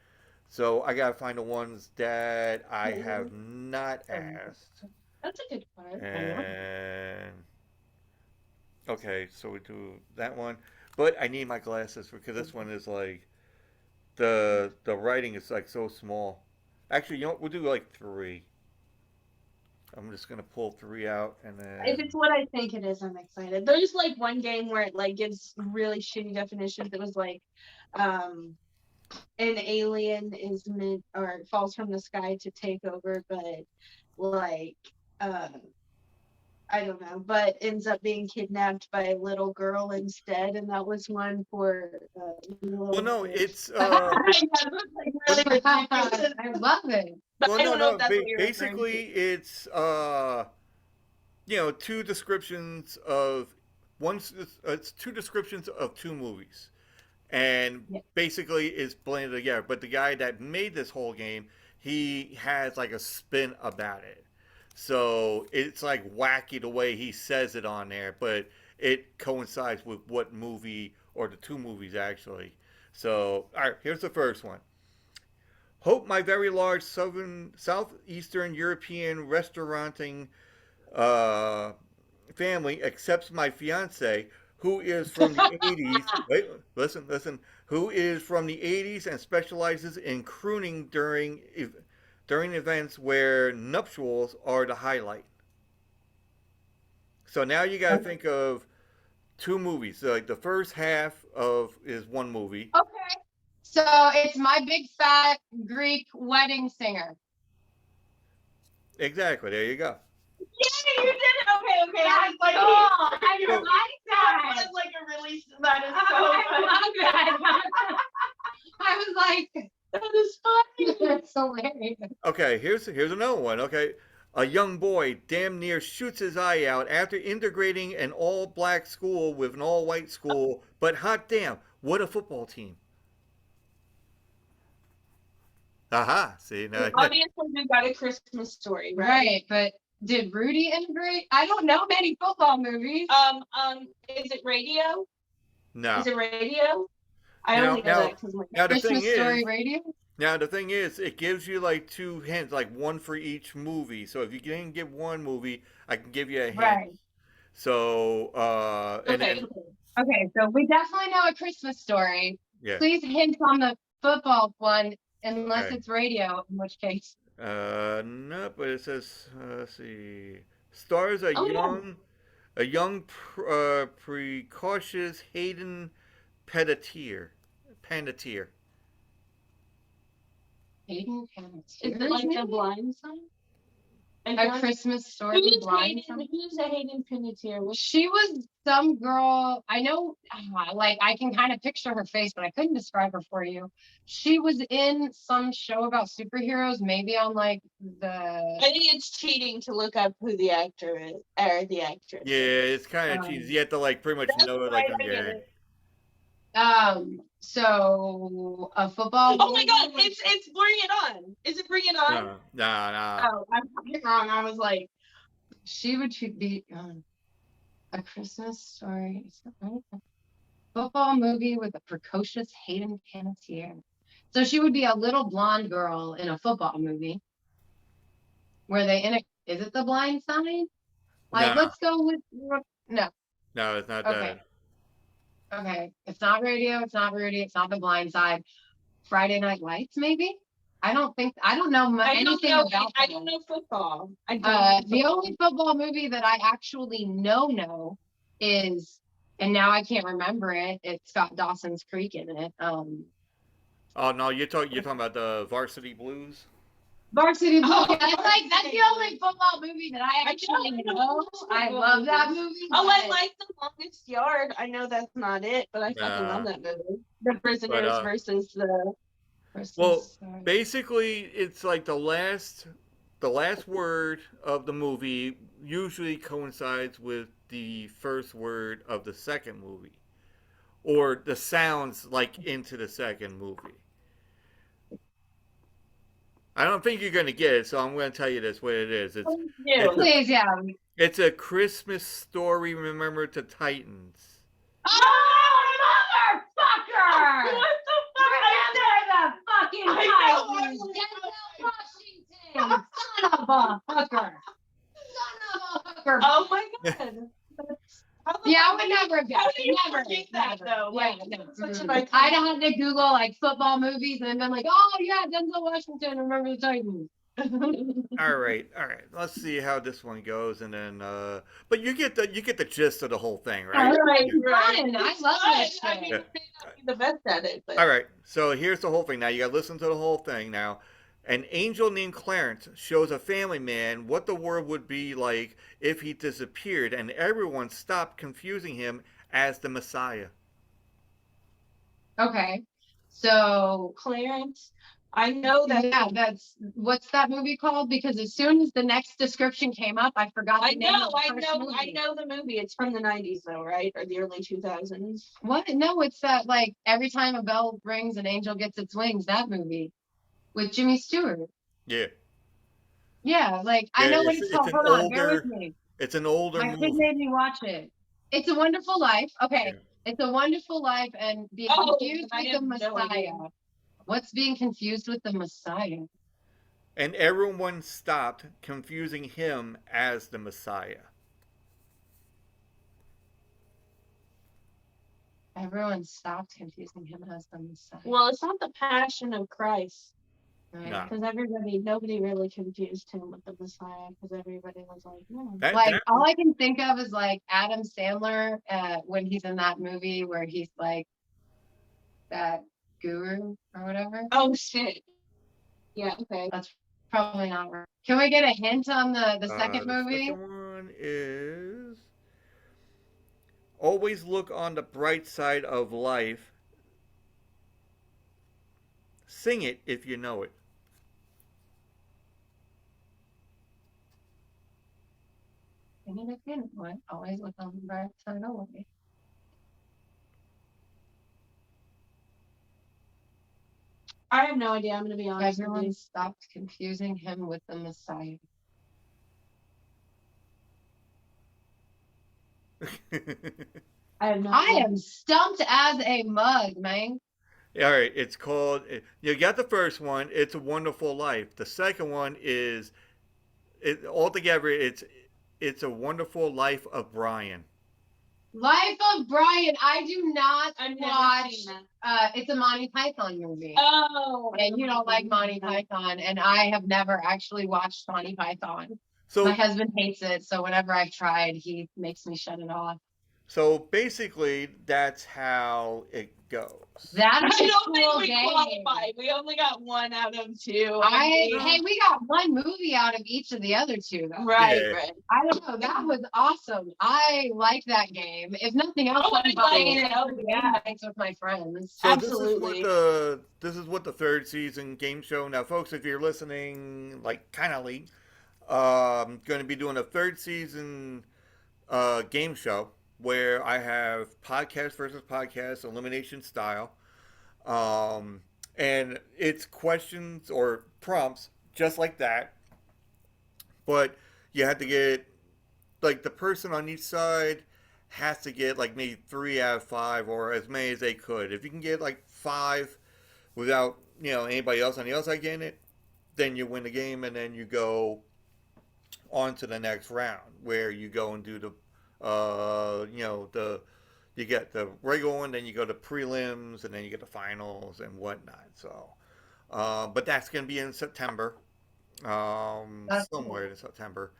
So I gotta find the ones that I have not asked. That's a good part. And okay, so we do that one, but I need my glasses because this one is like the writing is like so small. Actually, you know what? We'll do like 3. I'm just gonna pull 3 out and then. If it's what I think it is, I'm excited. There's like one game where it like gives really shitty definitions. It was like, an alien is meant or falls from the sky to take over, but like, I don't know, but ends up being kidnapped by a little girl instead, and that was one for. Well, no, it's Yeah, it was, like, really ridiculous. I love it. But well, I don't know no. if that's what you're referring Basically, to. it's you know, 2 descriptions of it's 2 descriptions of 2 movies, and Yeah. basically it's blended together. But the guy that made this whole game, he has like a spin about it. So it's like wacky the way he says it on there, but it coincides with what movie or the 2 movies actually. So, all right, here's the first one. Hope my very large southeastern European restauranting family accepts my fiance, who is from the 80s. Wait, listen. Who is from the 80s and specializes in crooning during events where nuptials are the highlight. So now you got to think of 2 movies. So like the first half is 1 movie. Okay. So it's My Big Fat Greek Wedding Singer. Exactly. There you go. Yeah, you did it. Okay. I was like, I Well- like that that. was like a release. That is so I funny. love that. I was like, That is funny. that's hilarious. Okay, here's another one. Okay, a young boy damn near shoots his eye out after integrating an all-black school with an all-white school. But hot damn, what a football team! Aha! See now. Obviously, we got a Christmas Story, right? Right, but did Rudy integrate? I don't know many football movies. Is it radio? No. Is it radio? I Now, only know that because my now the thing Christmas Story is, Radio. it gives you like 2 hints, like one for each movie. So if you didn't get one movie, I can give you a hint. Right. So, and Okay. then, Okay, so we definitely know A Christmas Story. yeah. Please hint on the football one, unless Okay. it's radio, in which case. No, but it says, let's see, stars a Oh, yeah. precocious Hayden Panettiere. Panettiere. Hayden Is Panettiere. it like the blind sign? A Christmas Story. Who's Blind Hayden? Side? Who's a Hayden Panettiere? She was some girl. I know, like I can kind of picture her face, but I couldn't describe her for you. She was in some show about superheroes, maybe on like the. I think it's cheating to look up who the actor is or the actress. Yeah, it's kind of cheesy. You have to like pretty much That's know it like right, on I your get head. it. So a football. Oh my God! It's Bring It On. Is it Bring It On? No, nah. Oh, I'm wrong. I was like, she would be A Christmas Story. Is that right? Football movie with a precocious Hayden Panettiere. So she would be a little blonde girl in a football movie. Where they in a? Is it The Blind Side? Like, No. let's go with no. No, it's not Okay. that. Okay, it's not radio. It's not Rudy. It's not The Blind Side. Friday Night Lights, maybe. I don't know anything about. I don't know football. I don't. The only football movie that I actually know is, and now I can't remember it. It's got Dawson's Creek in it. Oh no, you're talking about the Varsity Blues. Varsity Blues. Oh, That's the only football movie that I actually know. I love that movie. Oh, I like The Longest Yard. I know that's not it, but I fucking love that movie. The Prisoners versus the. Well, basically, it's like the last word of the movie usually coincides with the first word of the second movie, or the sounds like into the second movie. I don't think you're gonna get it, so I'm gonna tell you this what it is. Please, yeah. It's A Christmas Story. Remember the Titans. Oh, motherfucker! What the fuck? Fucking Titans. Washington. Son of a hooker. Oh my God. Yeah, I would never have How do you never forget that though? Yeah, Like, no. such an iconic- I'd have to Google like football movies and been like, oh yeah, Denzel Washington, remember the Titans. All right. Let's see how this one goes, and then. But you get the gist of the whole thing, right? Right. Fun. I love this I shit. mean, may not be the best at it, but All right. So here's the whole thing. Now you got to listen to the whole thing. Now, an angel named Clarence shows a family man what the world would be like if he disappeared, and everyone stopped confusing him as the Messiah. Okay. So Clarence, I know that. yeah, what's that movie called? Because as soon as the next description came up, I forgot the name of the first movie. I know the movie. It's from the 90s though, right? Or the early 2000s. What? No, it's that like every time a bell rings, an angel gets its wings. That movie with Jimmy Stewart. Yeah. Yeah, like I know what it's called. Hold on, bear with me. It's an older My kid movie. made me watch it. It's a Wonderful Life. Okay, Yeah. It's a Wonderful Life, and being confused with the Messiah. What's being confused with the Messiah? And everyone stopped confusing him as the Messiah. Everyone stopped confusing him as the Messiah. Well, it's not the Passion of Christ. Right? No. Because nobody really confused him with the Messiah. Because everybody was like, no. Like all I can think of is like Adam Sandler when he's in that movie where he's like that guru or whatever. Oh shit. Yeah. Okay. That's probably not right. Can we get a hint on the second movie? The second one is always look on the bright side of life. Sing it if you know it. Sing it again. What? Always look on the bright side of life. I have no idea. I'm gonna be honest. Everyone stopped confusing him with the Messiah. I have no I idea. am stumped as a mug, man. All right, it's called. You got the first one. It's a Wonderful Life. The second one is altogether. It's a Wonderful Life of Brian. Life of Brian. I do not I've never watch. seen that. It's a Monty Python movie. Oh, And you don't like Monty Python, and I have never actually watched Monty Python. My So husband hates it, so whenever I've tried, he makes me shut it off. so basically, that's how it goes. That's I a don't think cool we game. qualified. We only got 1 out of 2. Hey, we got one movie out of each of the other two, though. Right, Yeah. right. I don't know. That was awesome. I like that game. If nothing else, Oh, I'm I playing like it it. over Yeah. nights with my friends. So Absolutely. this is what the third season game show. Now, folks, if you're listening, like kind of late, going to be doing a third season game show where I have podcast versus podcast, elimination style, um, and it's questions or prompts just like that, but you have to get like the person on each side has to get like maybe 3 out of 5 or as many as they could. If you can get like 5 without anybody else on the outside getting it, then you win the game, and then you go on to the next round where you go and do the the you get the regular one, then you go to prelims, and then you get the finals and whatnot. So, but that's going to be in September, That's somewhere cool. in September.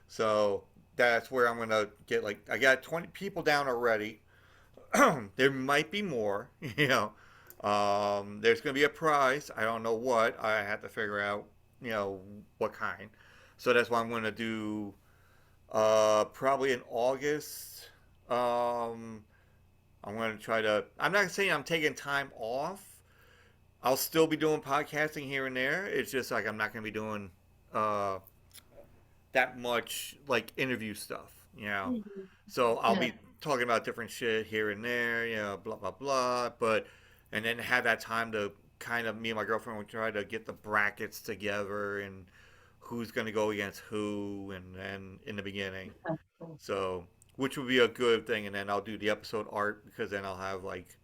So that's where I'm gonna get like I got 20 people down already. There might be more, There's gonna be a prize. I don't know what. I have to figure out, what kind. So that's why I'm gonna do probably in August. I'm gonna try to. I'm not saying I'm taking time off. I'll still be doing podcasting here and there. It's just like I'm not gonna be doing uh, that much like interview stuff. Mhm. So I'll Yeah. be talking about different shit here and there, blah blah blah. But and then have that time to kind of me and my girlfriend will try to get the brackets together and who's gonna go against who, and then in the beginning. That's cool. So which would be a good thing, and then I'll do the episode art because then I'll have like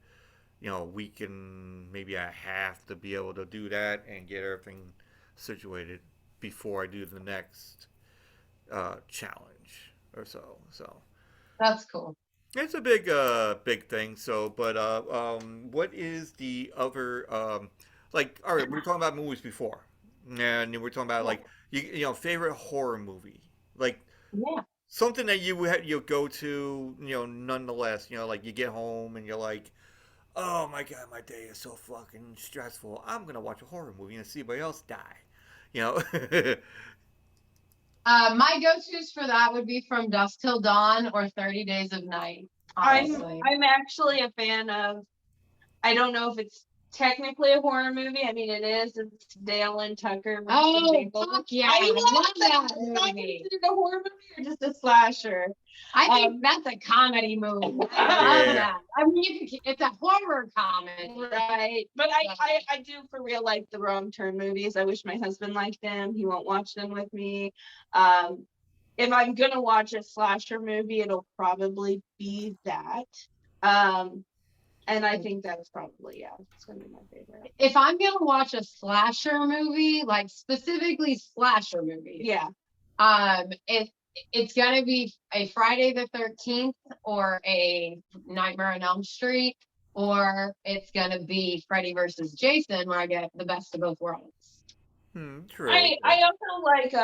a week and maybe a half to be able to do that and get everything situated before I do the next challenge or so. So That's cool. it's a big thing. So, but what is the other like? All right, we were talking about movies before, and we were talking about Yeah. like favorite horror movie, like Yeah. something that you go to, nonetheless, like you get home and you're like, oh my god, my day is so fucking stressful. I'm gonna watch a horror movie and see somebody else die. You know. My go-tos for that would be From Dusk Till Dawn or 30 Days of Night, I'm honestly. I'm actually a fan of. I don't know if it's technically a horror movie. I mean, it is. It's Dale and Tucker. versus Oh, Evil. fuck yeah. I love that It's not movie. considered a horror movie or just a slasher. I think that's a comedy movie. I love that. I mean, it's a horror comedy. Right. But I do for real like the Wrong Turn movies. I wish my husband liked them. He won't watch them with me. If I'm gonna watch a slasher movie, it'll probably be that. And I think that's probably, it's gonna be my favorite. If I'm gonna watch a slasher movie, like specifically slasher movies, Yeah. It's gonna be a Friday the 13th or a Nightmare on Elm Street, or it's gonna be Freddy versus Jason, where I get the best of both worlds. True. I also like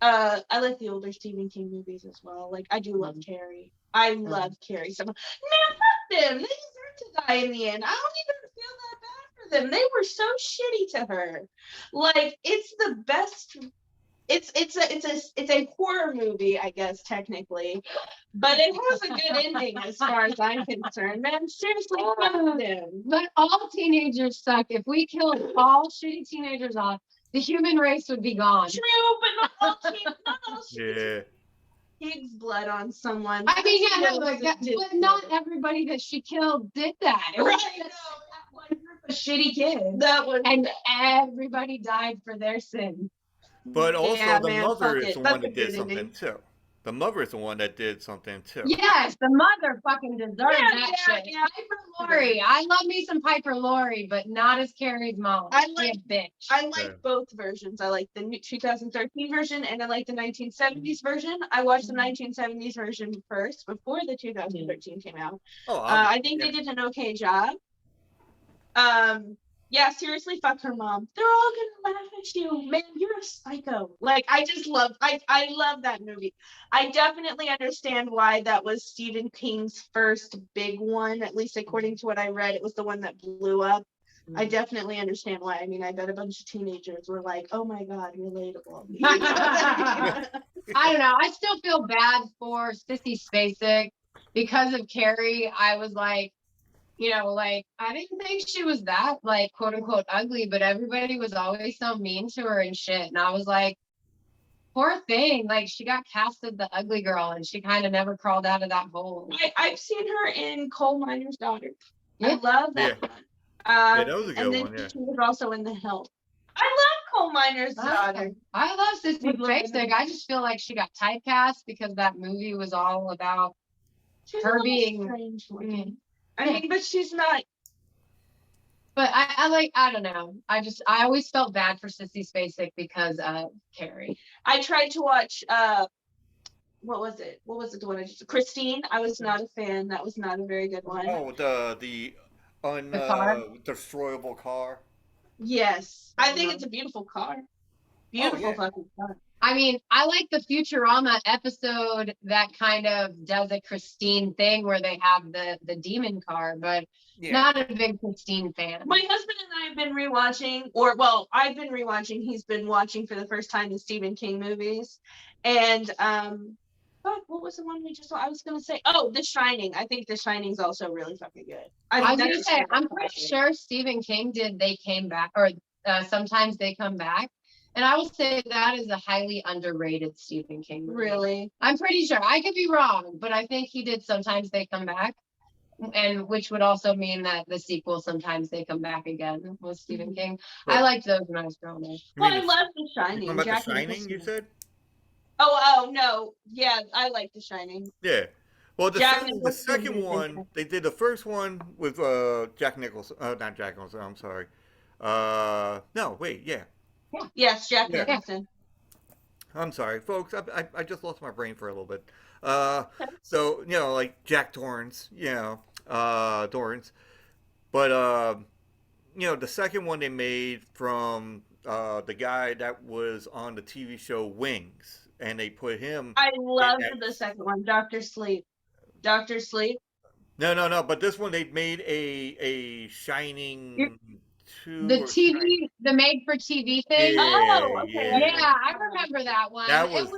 I like the older Stephen King movies as well. Like I do love Carrie. I love Carrie so much. No, fuck them. They deserve to die in the end. I don't even feel that bad for them. They were so shitty to her. Like it's the best. It's a horror movie, I guess technically, but it has a good ending as far as I'm concerned. Man, seriously, fuck them. But all teenagers suck. If we killed all shitty teenagers off, the human race would be gone. True, but not all Yeah. pig's blood on someone. I mean, yeah, no, That's but not everybody that she killed did that. It was Right. just that one group of shitty kids, That was and everybody died for their sin. But also Yeah, the man, mother fuck is it. the That's one a that did good something ending. too. the mother's the one that did something too. Yes, the mother fucking deserved that shit. Yeah. Piper Laurie. I love me some Piper Laurie, but not as Carrie's mom. I She like- a bitch. I like Yeah. both versions. I like the new 2013 version and I like the 1970s version. I watched the 1970s version first before the 2013 came out. Oh, I think they did an okay job. Yeah, seriously, fuck her mom. They're all gonna laugh at you, man. You're a psycho. Like, I just love, I love that movie. I definitely understand why that was Stephen King's first big one. At least according to what I read, it was the one that blew up. I definitely understand why. I mean, I bet a bunch of teenagers were like, "Oh my god, relatable." I don't know. I still feel bad for Sissy Spacek because of Carrie. I was like, you know, like I didn't think she was that like quote unquote ugly, but everybody was always so mean to her and shit. And I was like, poor thing. Like she got cast as the ugly girl and she kind of never crawled out of that hole. I've seen her in Coal Miner's Daughter. I Yeah. love that one. Yeah, that was a good and then one, yeah. she was also in The Help. I love Coal Miner's Daughter. I love Sissy Spacek. I just feel like she got typecast because that movie was all about She's her a little being. strange looking. Mm. I mean, but she's not. But I don't know. I always felt bad for Sissy Spacek because of Carrie. I tried to watch what was it? What was it? The one I just Christine. I was not a fan. That was not a very good one. Oh, the car? destroyable car. Yes, I think it's a beautiful car. Beautiful yeah. fucking car. I mean, I like the Futurama episode that kind of does a Christine thing where they have the demon car, but Yeah. not a big Christine fan. My husband and I have been rewatching, or well, I've been rewatching. He's been watching for the first time the Stephen King movies, and fuck, what was the one we just saw? I was gonna say, oh, The Shining. I think The Shining's also really fucking good. I was gonna that's say, just- I'm pretty sure Stephen King did They Came Back, or Sometimes They Come Back. And I will say that is a highly underrated Stephen King movie. Really. I'm pretty sure. I could be wrong, but I think he did Sometimes They Come Back. And which would also mean that the sequel, Sometimes They Come Back Again, was Stephen King. I liked those when I was growing up. Well, I love The You Shining. talking about Jack The Shining, Nicholson. you said? Oh no, yeah, I like The Shining. Yeah. Well, the Jack second Nicholson. one, they did the first one with Jack Nicholson. Not Jack Nicholson. I'm sorry. No, wait, yeah. Yes, Jack Yeah. Nicholson. I'm sorry, folks. I just lost my brain for a little bit. So you know, like Jack Torrance, you know, Torrance. But you know, the second one they made from the guy that was on the TV show Wings, and they put him. I loved that- the second one, Doctor Sleep. Doctor Sleep. No. But this one they made a Shining. The TV, the made for TV thing. Yeah, Oh, okay. Yeah, I remember that one. That It was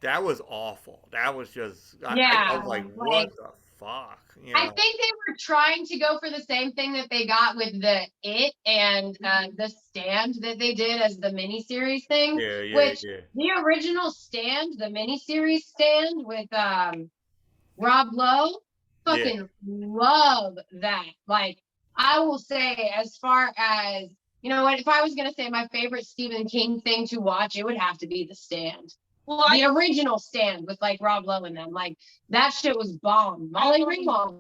that was awful. That was just I Yeah, was like, like- what the fuck? You I know? think they were trying to go for the same thing that they got with the It and the Stand that they did as the miniseries thing. Yeah. The original Stand, the miniseries Stand with Rob Lowe, fucking love that. Like, I will say, as far as, you know what, if I was going to say my favorite Stephen King thing to watch, it would have to be The Stand. Well, The original Stand with like Rob Lowe in them. Like, that shit was bomb. Molly Ringwald.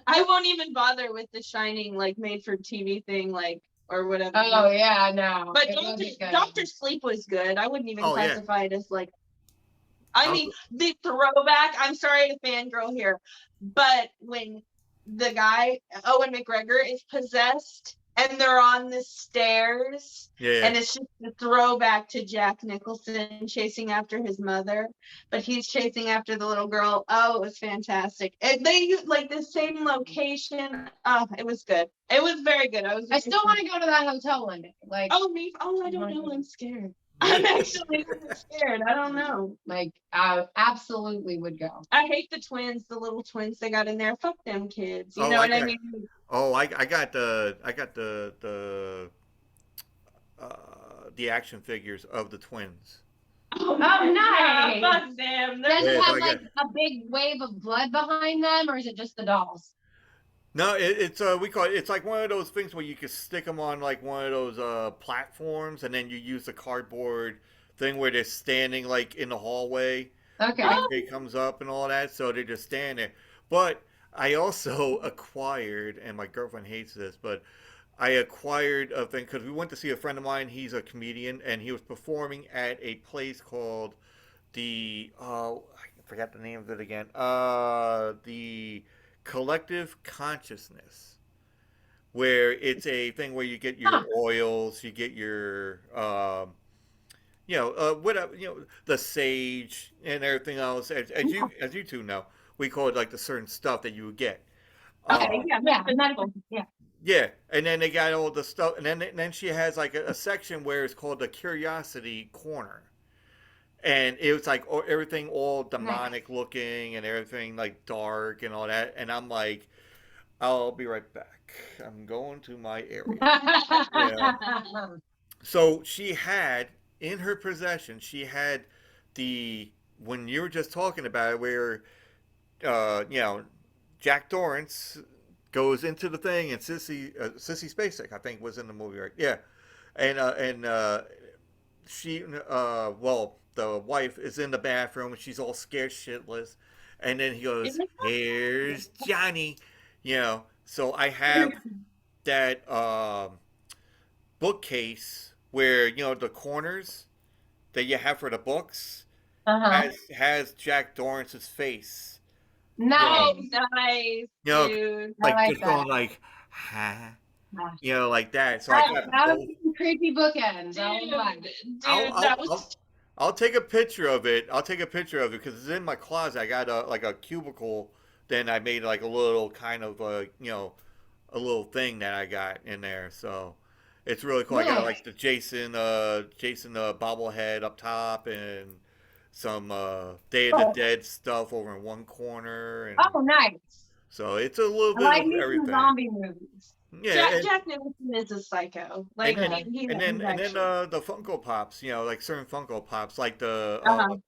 I won't even bother with the Shining like made for TV thing, like or whatever. Oh, yeah, no. But it wasn't good. Doctor Sleep was good. I wouldn't even Oh, yeah. classify it as like. I mean, the throwback. I'm sorry to fangirl here, but when the guy Owen McGregor is possessed and they're on the stairs, Yeah. and it's just a throwback to Jack Nicholson chasing after his mother, but he's chasing after the little girl. Oh, it was fantastic. And they used like the same location. Oh, it was good. It was very good. I still want to go to that hotel one day. Like, Oh, me? Oh, I don't know. I'm scared. I'm actually scared. I don't know. like I absolutely would go. I hate the twins, the little twins they got in there. Fuck them kids. You Oh, know what I okay. mean? Oh, I got the action figures of the twins. Oh, nice. Fuck them. Does Yeah, it so have I like a big wave of blood behind them, or is it just the dolls? No, it's we call it. It's like one of those things where you can stick them on like one of those platforms, and then you use the cardboard thing where they're standing like in the hallway. Okay. It comes up and all that, so they just stand there. But I also acquired, and my girlfriend hates this, but I acquired a thing because we went to see a friend of mine. He's a comedian, and he was performing at a place called I forgot the name of it again. The Collective Consciousness, where it's a thing where you get your oils, you get your whatever, the sage and everything else. As you two know, we call it like the certain stuff that you would get. Okay, Yeah, medical. Yeah. Yeah, and then they got all the stuff, and then she has like a section where it's called the Curiosity Corner, and it was like everything all demonic looking and everything like dark and all that, and I'm like, I'll be right back. I'm going to my area. Yeah. So she had in her possession, she had the when you were just talking about it, where Jack Torrance goes into the thing, and Sissy Spacek, I think, was in the movie, right? Yeah, and she, well, the wife is in the bathroom, and she's all scared shitless, and then he goes, "Here's Johnny," So I have that bookcase where the corners that you have for the books has Jack Torrance's face. Nice. Nice, dude. Like just going like, huh? Like that. So I got that was some creepy bookends. I'll take a picture of it. I'll take a picture of it because it's in my closet. I got a cubicle. Then I made like a little kind of a little thing that I got in there. So it's really cool. Nice. I got like the Jason bobblehead up top and some Day of the Dead stuff over in one corner. And nice. so it's a little bit like of everything. Zombie movies. Yeah, Jack Nicholson is a psycho. Like, and then the Funko Pops, like certain Funko Pops, like the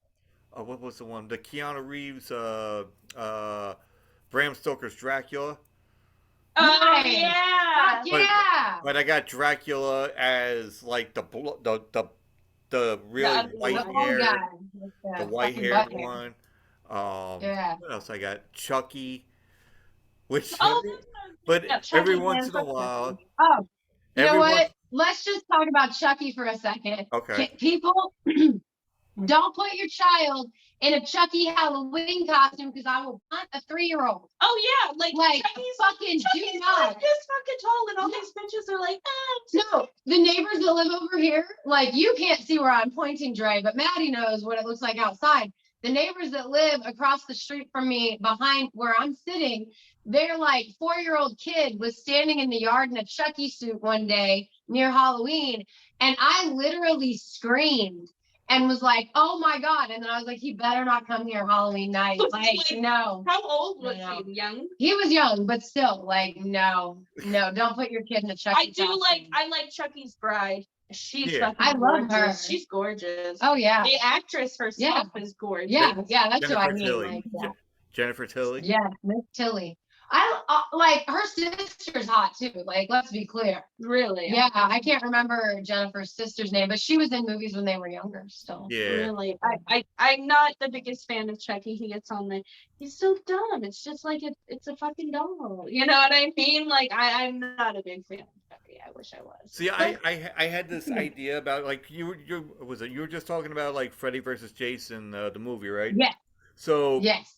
what was the one? The Keanu Reeves, Bram Stoker's Dracula. Oh yeah, But I got Dracula as like the really white hair, the white haired one. What else I got? Chucky, which but every once in a while. You know what? Let's just talk about Chucky for a second. Okay. People, don't put your child in a Chucky Halloween costume because I will punt a 3-year-old. Oh yeah, like Chucky's fucking do not. Like this fucking tall, and all these bitches are like, No, the neighbors that live over here, like you can't see where I'm pointing, Dre, but Maddie knows what it looks like outside. The neighbors that live across the street from me, behind where I'm sitting, their like 4-year-old kid was standing in the yard in a Chucky suit one day near Halloween, and I literally screamed and was like, "Oh my God!" And then I was like, "He better not come here Halloween night." Like, no. How old was he? Young? He was young, but still, like, no, don't put your kid in a Chucky. I like Chucky's bride. She's fucking I love her. She's gorgeous. Oh yeah. The actress herself is gorgeous. Yeah, that's Jennifer what I mean. Tilly. Like, Jennifer Tilly. Yeah, Miss Tilly. I like her sister's hot too. Like, let's be clear. Really? Yeah, I can't remember Jennifer's sister's name, but she was in movies when they were younger still. Yeah. Really. I'm not the biggest fan of Chucky. He gets on the. He's so dumb. It's just like it's a fucking doll. You know what I mean? Like I'm not a big fan of Chucky. I wish I was. See, I had this idea about like you were just talking about like Freddy versus Jason the movie, right? Yes. So yes.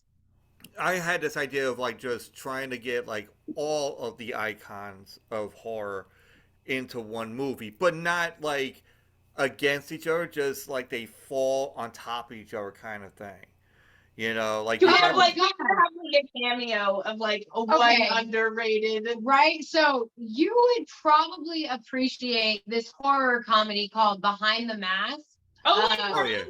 I had this idea of like just trying to get like all of the icons of horror into one movie, but not like against each other, just like they fall on top of each other kind of thing. Like you have like a cameo of like a one underrated, right? So you would probably appreciate this horror comedy called Behind the Mask. Oh, that where they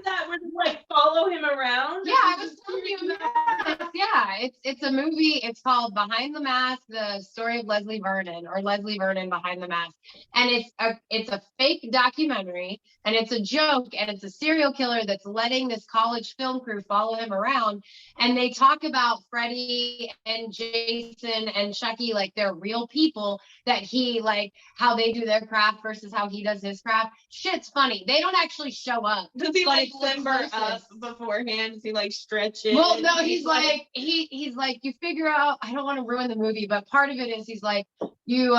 like follow him around. Yeah, I was telling you about this. Yeah, it's a movie. It's called Behind the Mask: The Story of Leslie Vernon, or Leslie Vernon Behind the Mask. And it's a fake documentary, and it's a joke, and it's a serial killer that's letting this college film crew follow him around. And they talk about Freddy and Jason and Chucky like they're real people, that he like how they do their craft versus how he does his craft. Shit's funny. They don't actually show show up. Does he But like it's the limber up closest. beforehand? Does he like stretch it? Well, no, he's like you figure out. I don't want to ruin the movie, but part of it is he's like you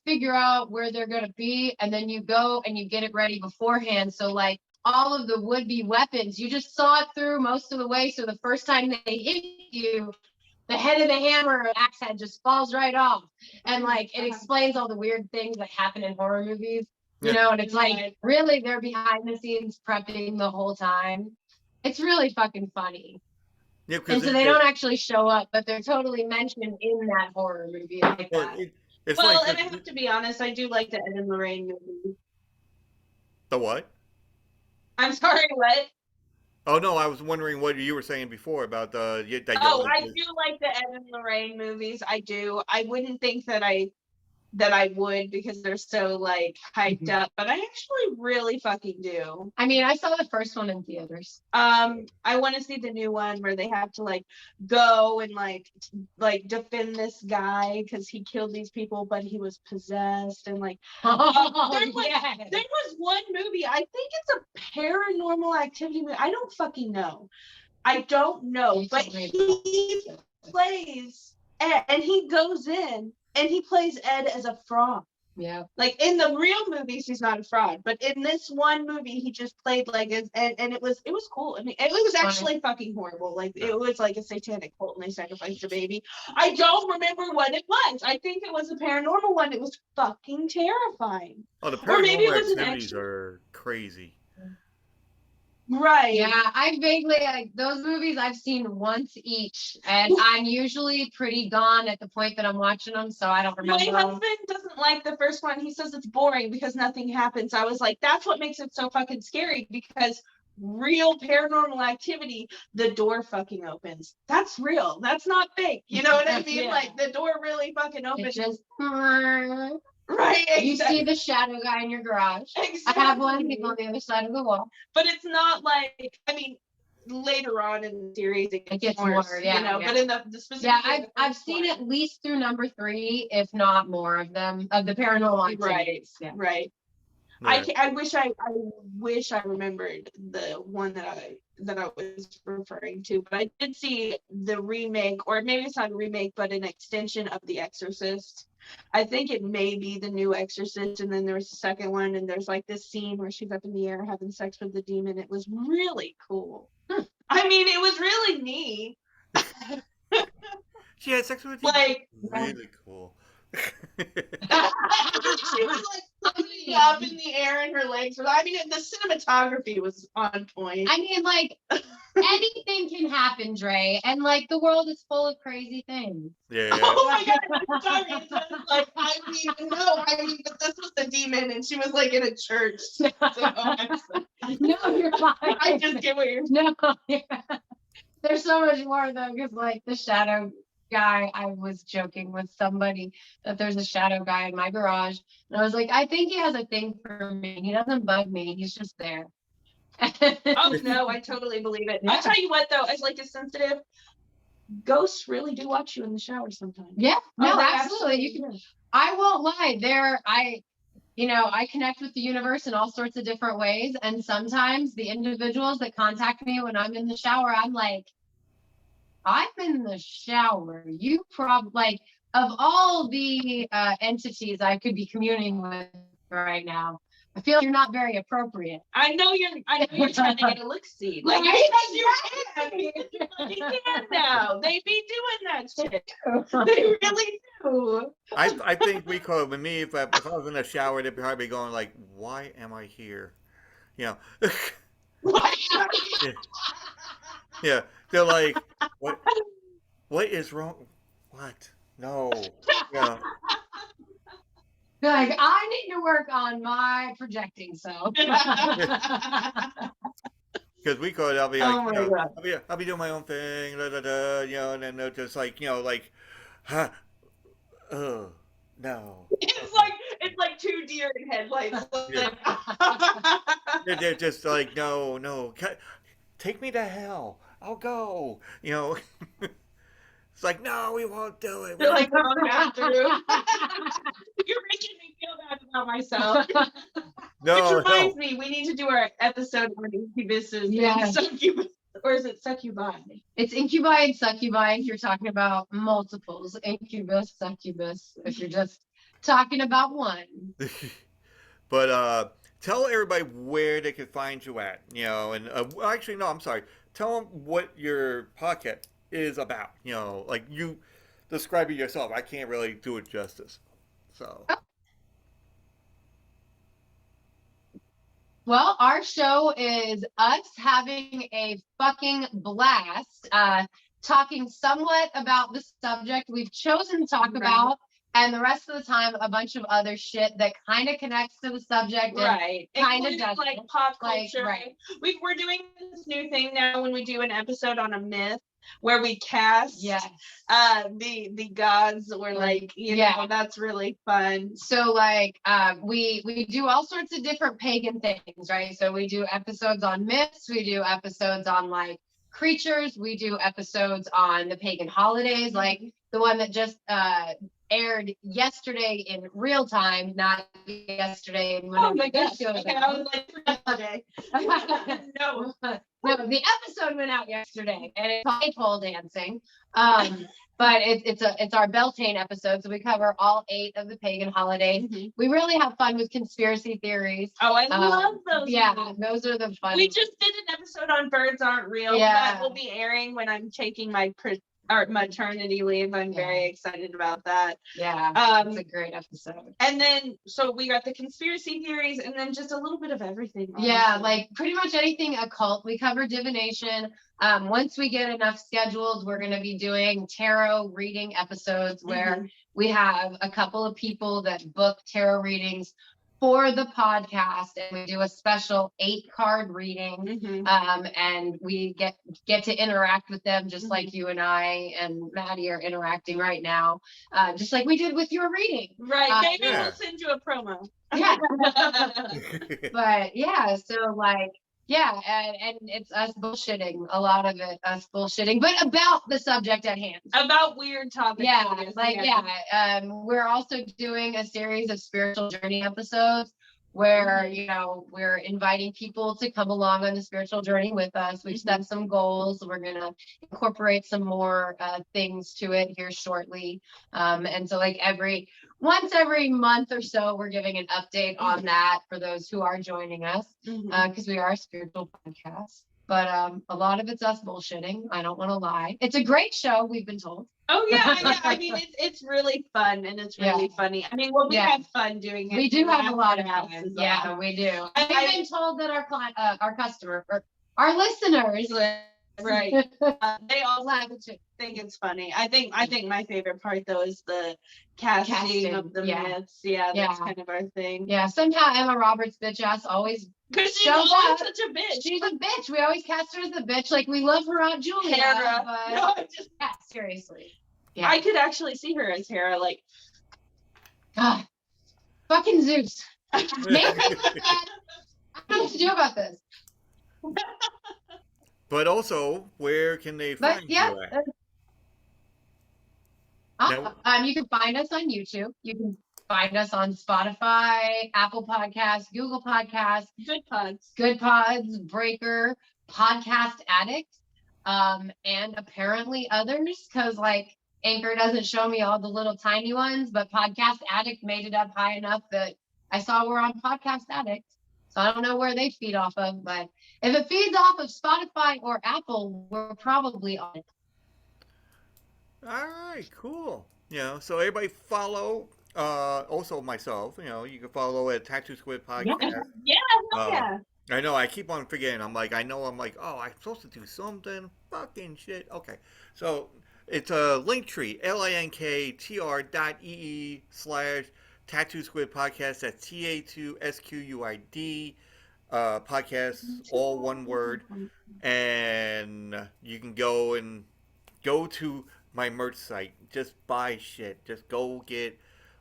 figure out where they're gonna be, and then you go and you get it ready beforehand. So like all of the would-be weapons, you just saw it through most of the way. So the first time they hit you, the head of the hammer or axe head just falls right off, and like it explains all the weird things that happen in horror movies. You know, and it's like really they're behind the scenes prepping the whole time. It's really fucking funny. Yeah, And so they don't actually show up, but they're totally mentioned in that horror movie like well, that. it's Well, like and I have to be honest, I do like the Ed and Lorraine movie. the what? I'm sorry, what? Oh no, I was wondering what you were saying before about the. Oh, I do like the Ed and Lorraine movies. I do. I wouldn't think that I would because they're so like hyped up, but I actually really fucking do. I mean, I saw the first one in theaters. I want to see the new one where they have to like go and like defend this guy because he killed these people, but he was possessed and like. There was one movie. I think it's a Paranormal Activity movie. I don't fucking know. I don't know, but he plays Ed, and he goes in and he plays Ed as a fraud. Yeah. Like in the real movies, he's not a fraud, but in this one movie, he just played like and it was cool. I mean, it was actually fucking horrible. Like it was like a satanic cult and they sacrificed a baby. I don't remember what it was. I think it was a paranormal one. It was fucking terrifying. Oh, the Or maybe it Paranormal was an Activities action. are crazy. Right. Yeah, I vaguely like those movies I've seen once each, and I'm usually pretty gone at the point that I'm watching them, so I don't remember. My husband doesn't like the first one. He says it's boring because nothing happens. I was like, that's what makes it so fucking scary because real Paranormal Activity, the door fucking opens. That's real. That's not fake. You know what I mean? Yeah. Like the door really fucking opens. It just Right. you Exactly. see the shadow guy in your garage. Exactly. I have one. He's on the other side of the wall. But it's not like, I mean, later on in the series it gets worse, yeah, you know. yeah. But in the specific, Yeah, I've seen at least through number 3, if not more of them, of the Paranormal Activities. Right. Yeah. Right. Right. I wish I remembered the one that I was referring to, but I did see the remake, or maybe it's not a remake, but an extension of The Exorcist. I think it may be the new Exorcist, and then there's a second one, and there's like this scene where she's up in the air having sex with the demon. It was really cool. I mean, it was really neat. She had sex with you? Like, Really cool. she was like floating up in the air and her legs were, I mean, the cinematography was on point. I mean, like, anything can happen, Dre, and like the world is full of crazy things. Yeah. Oh my god, I'm sorry. It was like, I mean, but this was the demon and she was like in a church. So No, you're fine. I just get what you're No, yeah. There's so much more though, because like the shadow guy, I was joking with somebody that there's a shadow guy in my garage, and I was like, I think he has a thing for me. He doesn't bug me. He's just there. Oh no, I totally believe it. Yeah. I'll tell you what though, as like a sensitive, ghosts really do watch you in the shower sometimes. Yeah, no, Oh, absolutely. You can. I won't lie. I connect with the universe in all sorts of different ways, and sometimes the individuals that contact me when I'm in the shower, I'm like, I'm in the shower. You probably like of all the entities I could be communing with right now, I feel you're not very appropriate. I know you're trying to get a look see. Like Right? because you can now. They be doing that shit. They really do. I think we could. With me, if I was in the shower, they'd probably be going like, "Why am I here?" You know. Yeah. Yeah. They're like, "What is wrong? What? No." Yeah. Like, I need to work on my projecting self. Because we could, I'll be like, Oh my God. I'll be doing my own thing, da, da, da, you know, and then they're just like, you know, like, huh, oh, no. It's like 2 deer in headlights. They're just like, no, take me to hell. I'll go. You know, it's like, no, we won't do it. They're like, "Come on, through." You're making me feel bad about myself. No, Which reminds me, we need to do our episode on incubuses and succubus. Or is it succubi? It's incubi and succubi if you're talking about multiples. Incubus, succubus, if you're just talking about one. But tell everybody where they can find you at. And actually, no, I'm sorry. Tell them what your podcast is about. Like you describe it yourself. I can't really do it justice. So. Well, our show is us having a fucking blast, talking somewhat about the subject we've chosen to talk about, and the rest of the time a bunch of other shit that kind of connects to the subject, right? Kind of does, like pop culture. Right. We're doing this new thing now when we do an episode on a myth where we cast the gods, or like you know, that's really fun. So like we do all sorts of different pagan things, right? So we do episodes on myths, we do episodes on like creatures, we do episodes on the pagan holidays, like the one that just aired yesterday in real time, not yesterday. Oh my gosh! Okay, I was like yesterday. No. No, the episode went out yesterday, and it's called pole dancing. But it's our Beltane episode, so we cover all 8 of the pagan holidays. We really have fun with conspiracy theories. Oh, I love those. Yeah, those are the fun. We just did an episode on birds aren't real. That will be airing when I'm taking my maternity leave. I'm very excited about that. Yeah, it's a great episode. And then so we got the conspiracy theories, and then just a little bit of everything. Honestly. Yeah, like pretty much anything occult. We cover divination. Once we get enough scheduled, we're going to be doing tarot reading episodes where we have a couple of people that book tarot readings for the podcast, and we do a special 8-card reading, and we get to interact with them just like you and I and Maddie are interacting right now, just like we did with your reading. Right, maybe we'll send you a promo. Yeah. But yeah, so like and it's us bullshitting, a lot of it us bullshitting, but about the subject at hand, about weird topics. We're also doing a series of spiritual journey episodes where we're inviting people to come along on the spiritual journey with us. We've set some goals. We're gonna incorporate some more things to it here shortly, and so like once every month or so we're giving an update on that for those who are joining us, because we are a spiritual podcast, but a lot of it's us bullshitting. I don't want to lie. It's a great show, we've been told. Oh yeah. I mean, it's really fun, and it's really funny. I mean, we have fun doing it. We do have a lot of fun. Yeah, we do. I've been told that our customer, or our listeners, right, they all think it's funny. I think my favorite part though is the casting of the myths. Yeah, that's kind of our thing. Yeah, somehow Emma Roberts' bitch ass always. Because she's always such a bitch. She's a bitch. We always cast her as a bitch. Like, we love her Aunt Julia. Hera. But... No, seriously. Yeah. I could actually see her as Hera. Like, God, fucking Zeus. Maybe I don't know what to do about this. But also, where can they find you at? You can find us on YouTube. You can find us on Spotify, Apple Podcasts, Google Podcasts, Good Pods, Breaker, Podcast Addict, and apparently others, because like Anchor doesn't show me all the little tiny ones, but Podcast Addict made it up high enough that I saw we're on Podcast Addict. So I don't know where they feed off of, but if it feeds off of Spotify or Apple, we're probably on it. All right, cool. So everybody follow. Also myself, you can follow at Tattoo Squid Podcast. Yeah. I know, I keep on forgetting. I'm like, oh, I'm supposed to do something. Fucking shit. Okay. So it's a Linktree, linktr.ee/Tattoo Squid Podcast. That's TA2SQUID podcast, all one word. And you can go to my merch site. Just buy shit. Just go get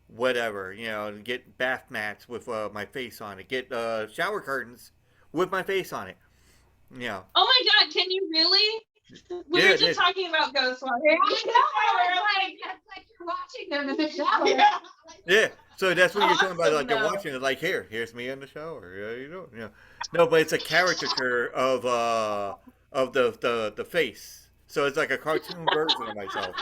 whatever, get bath mats with my face on it. Get shower curtains with my face on it. Oh my God, can you really? We were just talking about ghost watching. I know. That's like you're watching them in the shower. Yeah. So that's what you're talking about. Awesome, Like they're though. watching it. Like here's me in the shower. Yeah, you know. Yeah. No, but it's a caricature of the face. So it's like a cartoon version of myself.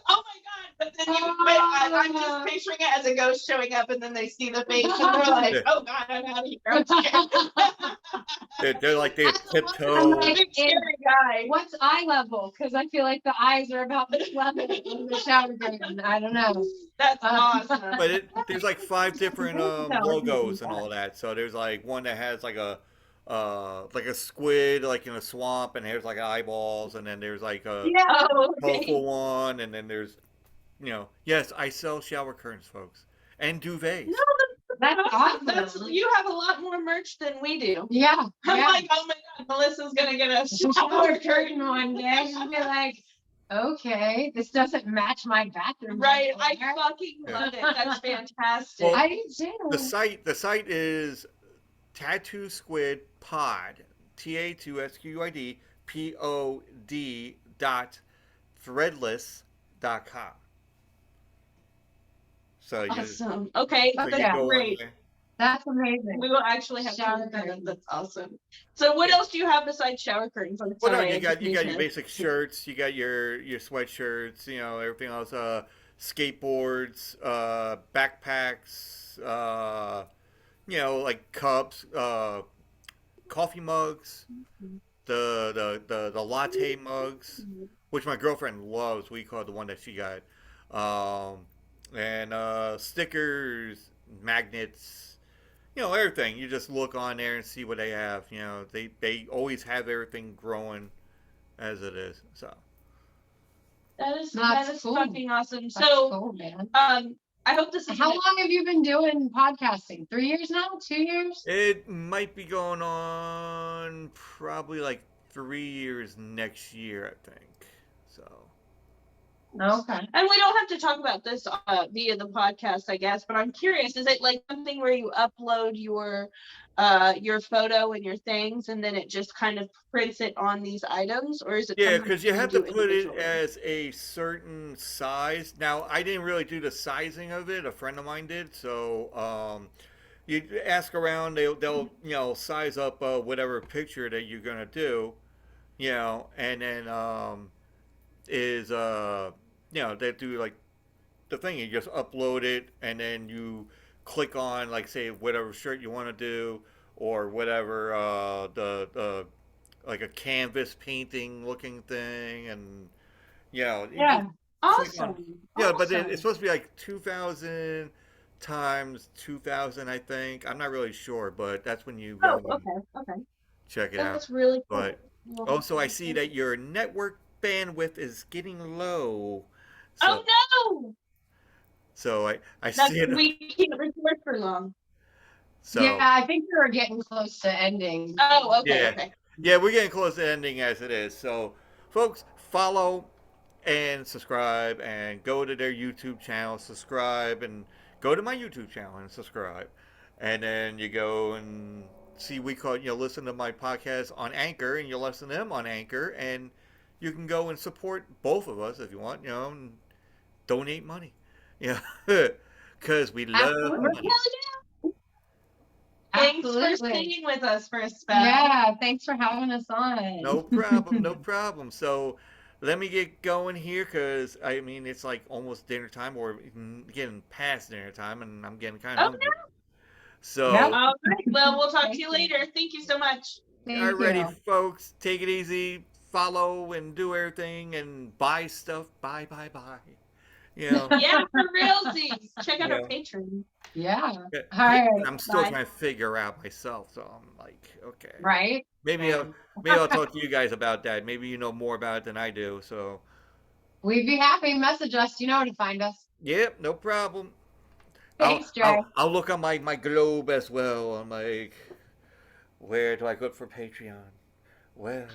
Oh my god! But then I'm just picturing it as a ghost showing up, and then they see the face, and they're like, Yeah. "Oh god, I'm out of here! I'm scared." They're like they I'm tiptoe. like, Big scary guy. what's eye level? Because I feel like the eyes are about this level in the shower curtain. I don't know. That's awesome. But there's like 5 different No, logos and all that. So there's like one that has like a squid like in a swamp, and there's like eyeballs, and then there's like a Oh, okay. colorful one, and then there's yes, I sell shower curtains, folks, and duvets. No, That's awesome. You have a lot more merch than we do. Yeah. I'm yeah. like, oh my god, Melissa's gonna get a Shower shower curtain one day. I'll be like, okay, this doesn't match my bathroom. Right, I decor. fucking love it. That's fantastic. Well, I do too. The site is Tattoo Squid Pod, TATOSQUID.threadless.com. So Awesome. Okay, so that's you go on great. there. That's amazing. We will actually have Shower shower curtains. curtains. That's awesome. So what else do you have besides shower curtains? I'm Well, no, sorry, you I got just need your to- basic shirts, you got your sweatshirts, everything else, skateboards, backpacks, like cups, coffee mugs, the latte mugs, which my girlfriend loves. We call it the one that she got, and stickers, magnets, everything. You just look on there and see what they have. They always have everything growing as it is. So That is That's cool. fucking awesome. That's So cool, man. I hope this is How long have you been doing podcasting? 3 years now? 2 years? it might be going on probably like 3 years next year, I think. So Okay. And we don't have to talk about this via the podcast, I guess, but I'm curious, is it like something where you upload your photo and your things and then it just kind of prints it on these items, or is it yeah, something because you have do to put it individually? as a certain size. Now, I didn't really do the sizing of it. A friend of mine did. So you ask around. They'll size up whatever picture that you're gonna do. And then they do like the thing. You just upload it, and then you click on like say whatever shirt you want to do, or whatever the like a canvas painting looking thing, and you Yeah. click on- Awesome. but Awesome. it's supposed to be like 2,000 times 2,000, I think. I'm not really sure, but that's when you Oh, go and okay. check it out. That's really cool. But also, I see that your network bandwidth is getting low. Oh no! So I That's see it. we can't record for long. So Yeah, I think we were getting close to ending. Oh, okay, Yeah. okay. yeah, we're getting close to ending as it is. So, folks, follow and subscribe, and go to their YouTube channel, subscribe, and go to my YouTube channel and subscribe. And then you go and see, listen to my podcast on Anchor, and you'll listen to them on Anchor, and you can go and support both of us if you want, and donate money. Because we love Absolutely. money. Thanks for Absolutely. singing with us for a spell. Yeah, thanks for having us on. No problem, no problem. So let me get going here, because it's like almost dinner time, or getting past dinner time, and I'm getting kind of hungry. So, Yep. All right. Well, we'll talk to Thank you you. later. Thank you so much. Thank alrighty, you. folks, take it easy, follow and do everything, and buy stuff. Bye. Yeah, for realsies. Check out our Yeah. Patreon. Yeah. Yeah, All right. I'm still Bye. trying to figure out myself, so I'm like, okay. Right? Maybe I'll talk to you guys about that. Maybe you know more about it than I do. So, We'd be happy. Message us. You know where to find us. yep, no problem. Thanks, Jay. I'll look on my globe as well. I'm like, where do I go for Patreon? Where?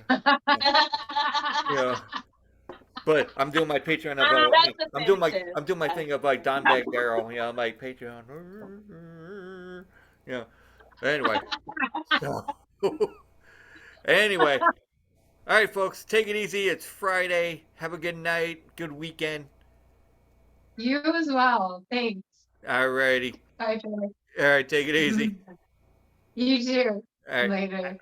But I'm doing my Patreon of That's I'm doing offensive. my thing of like Don Bag Barrel. I'm like Patreon. Anyway. Anyway. All right, folks, take it easy. It's Friday. Have a good night. Good weekend. You as well. Thanks. Alrighty. Bye, Joey. All right, take it easy. You too. All right. Later.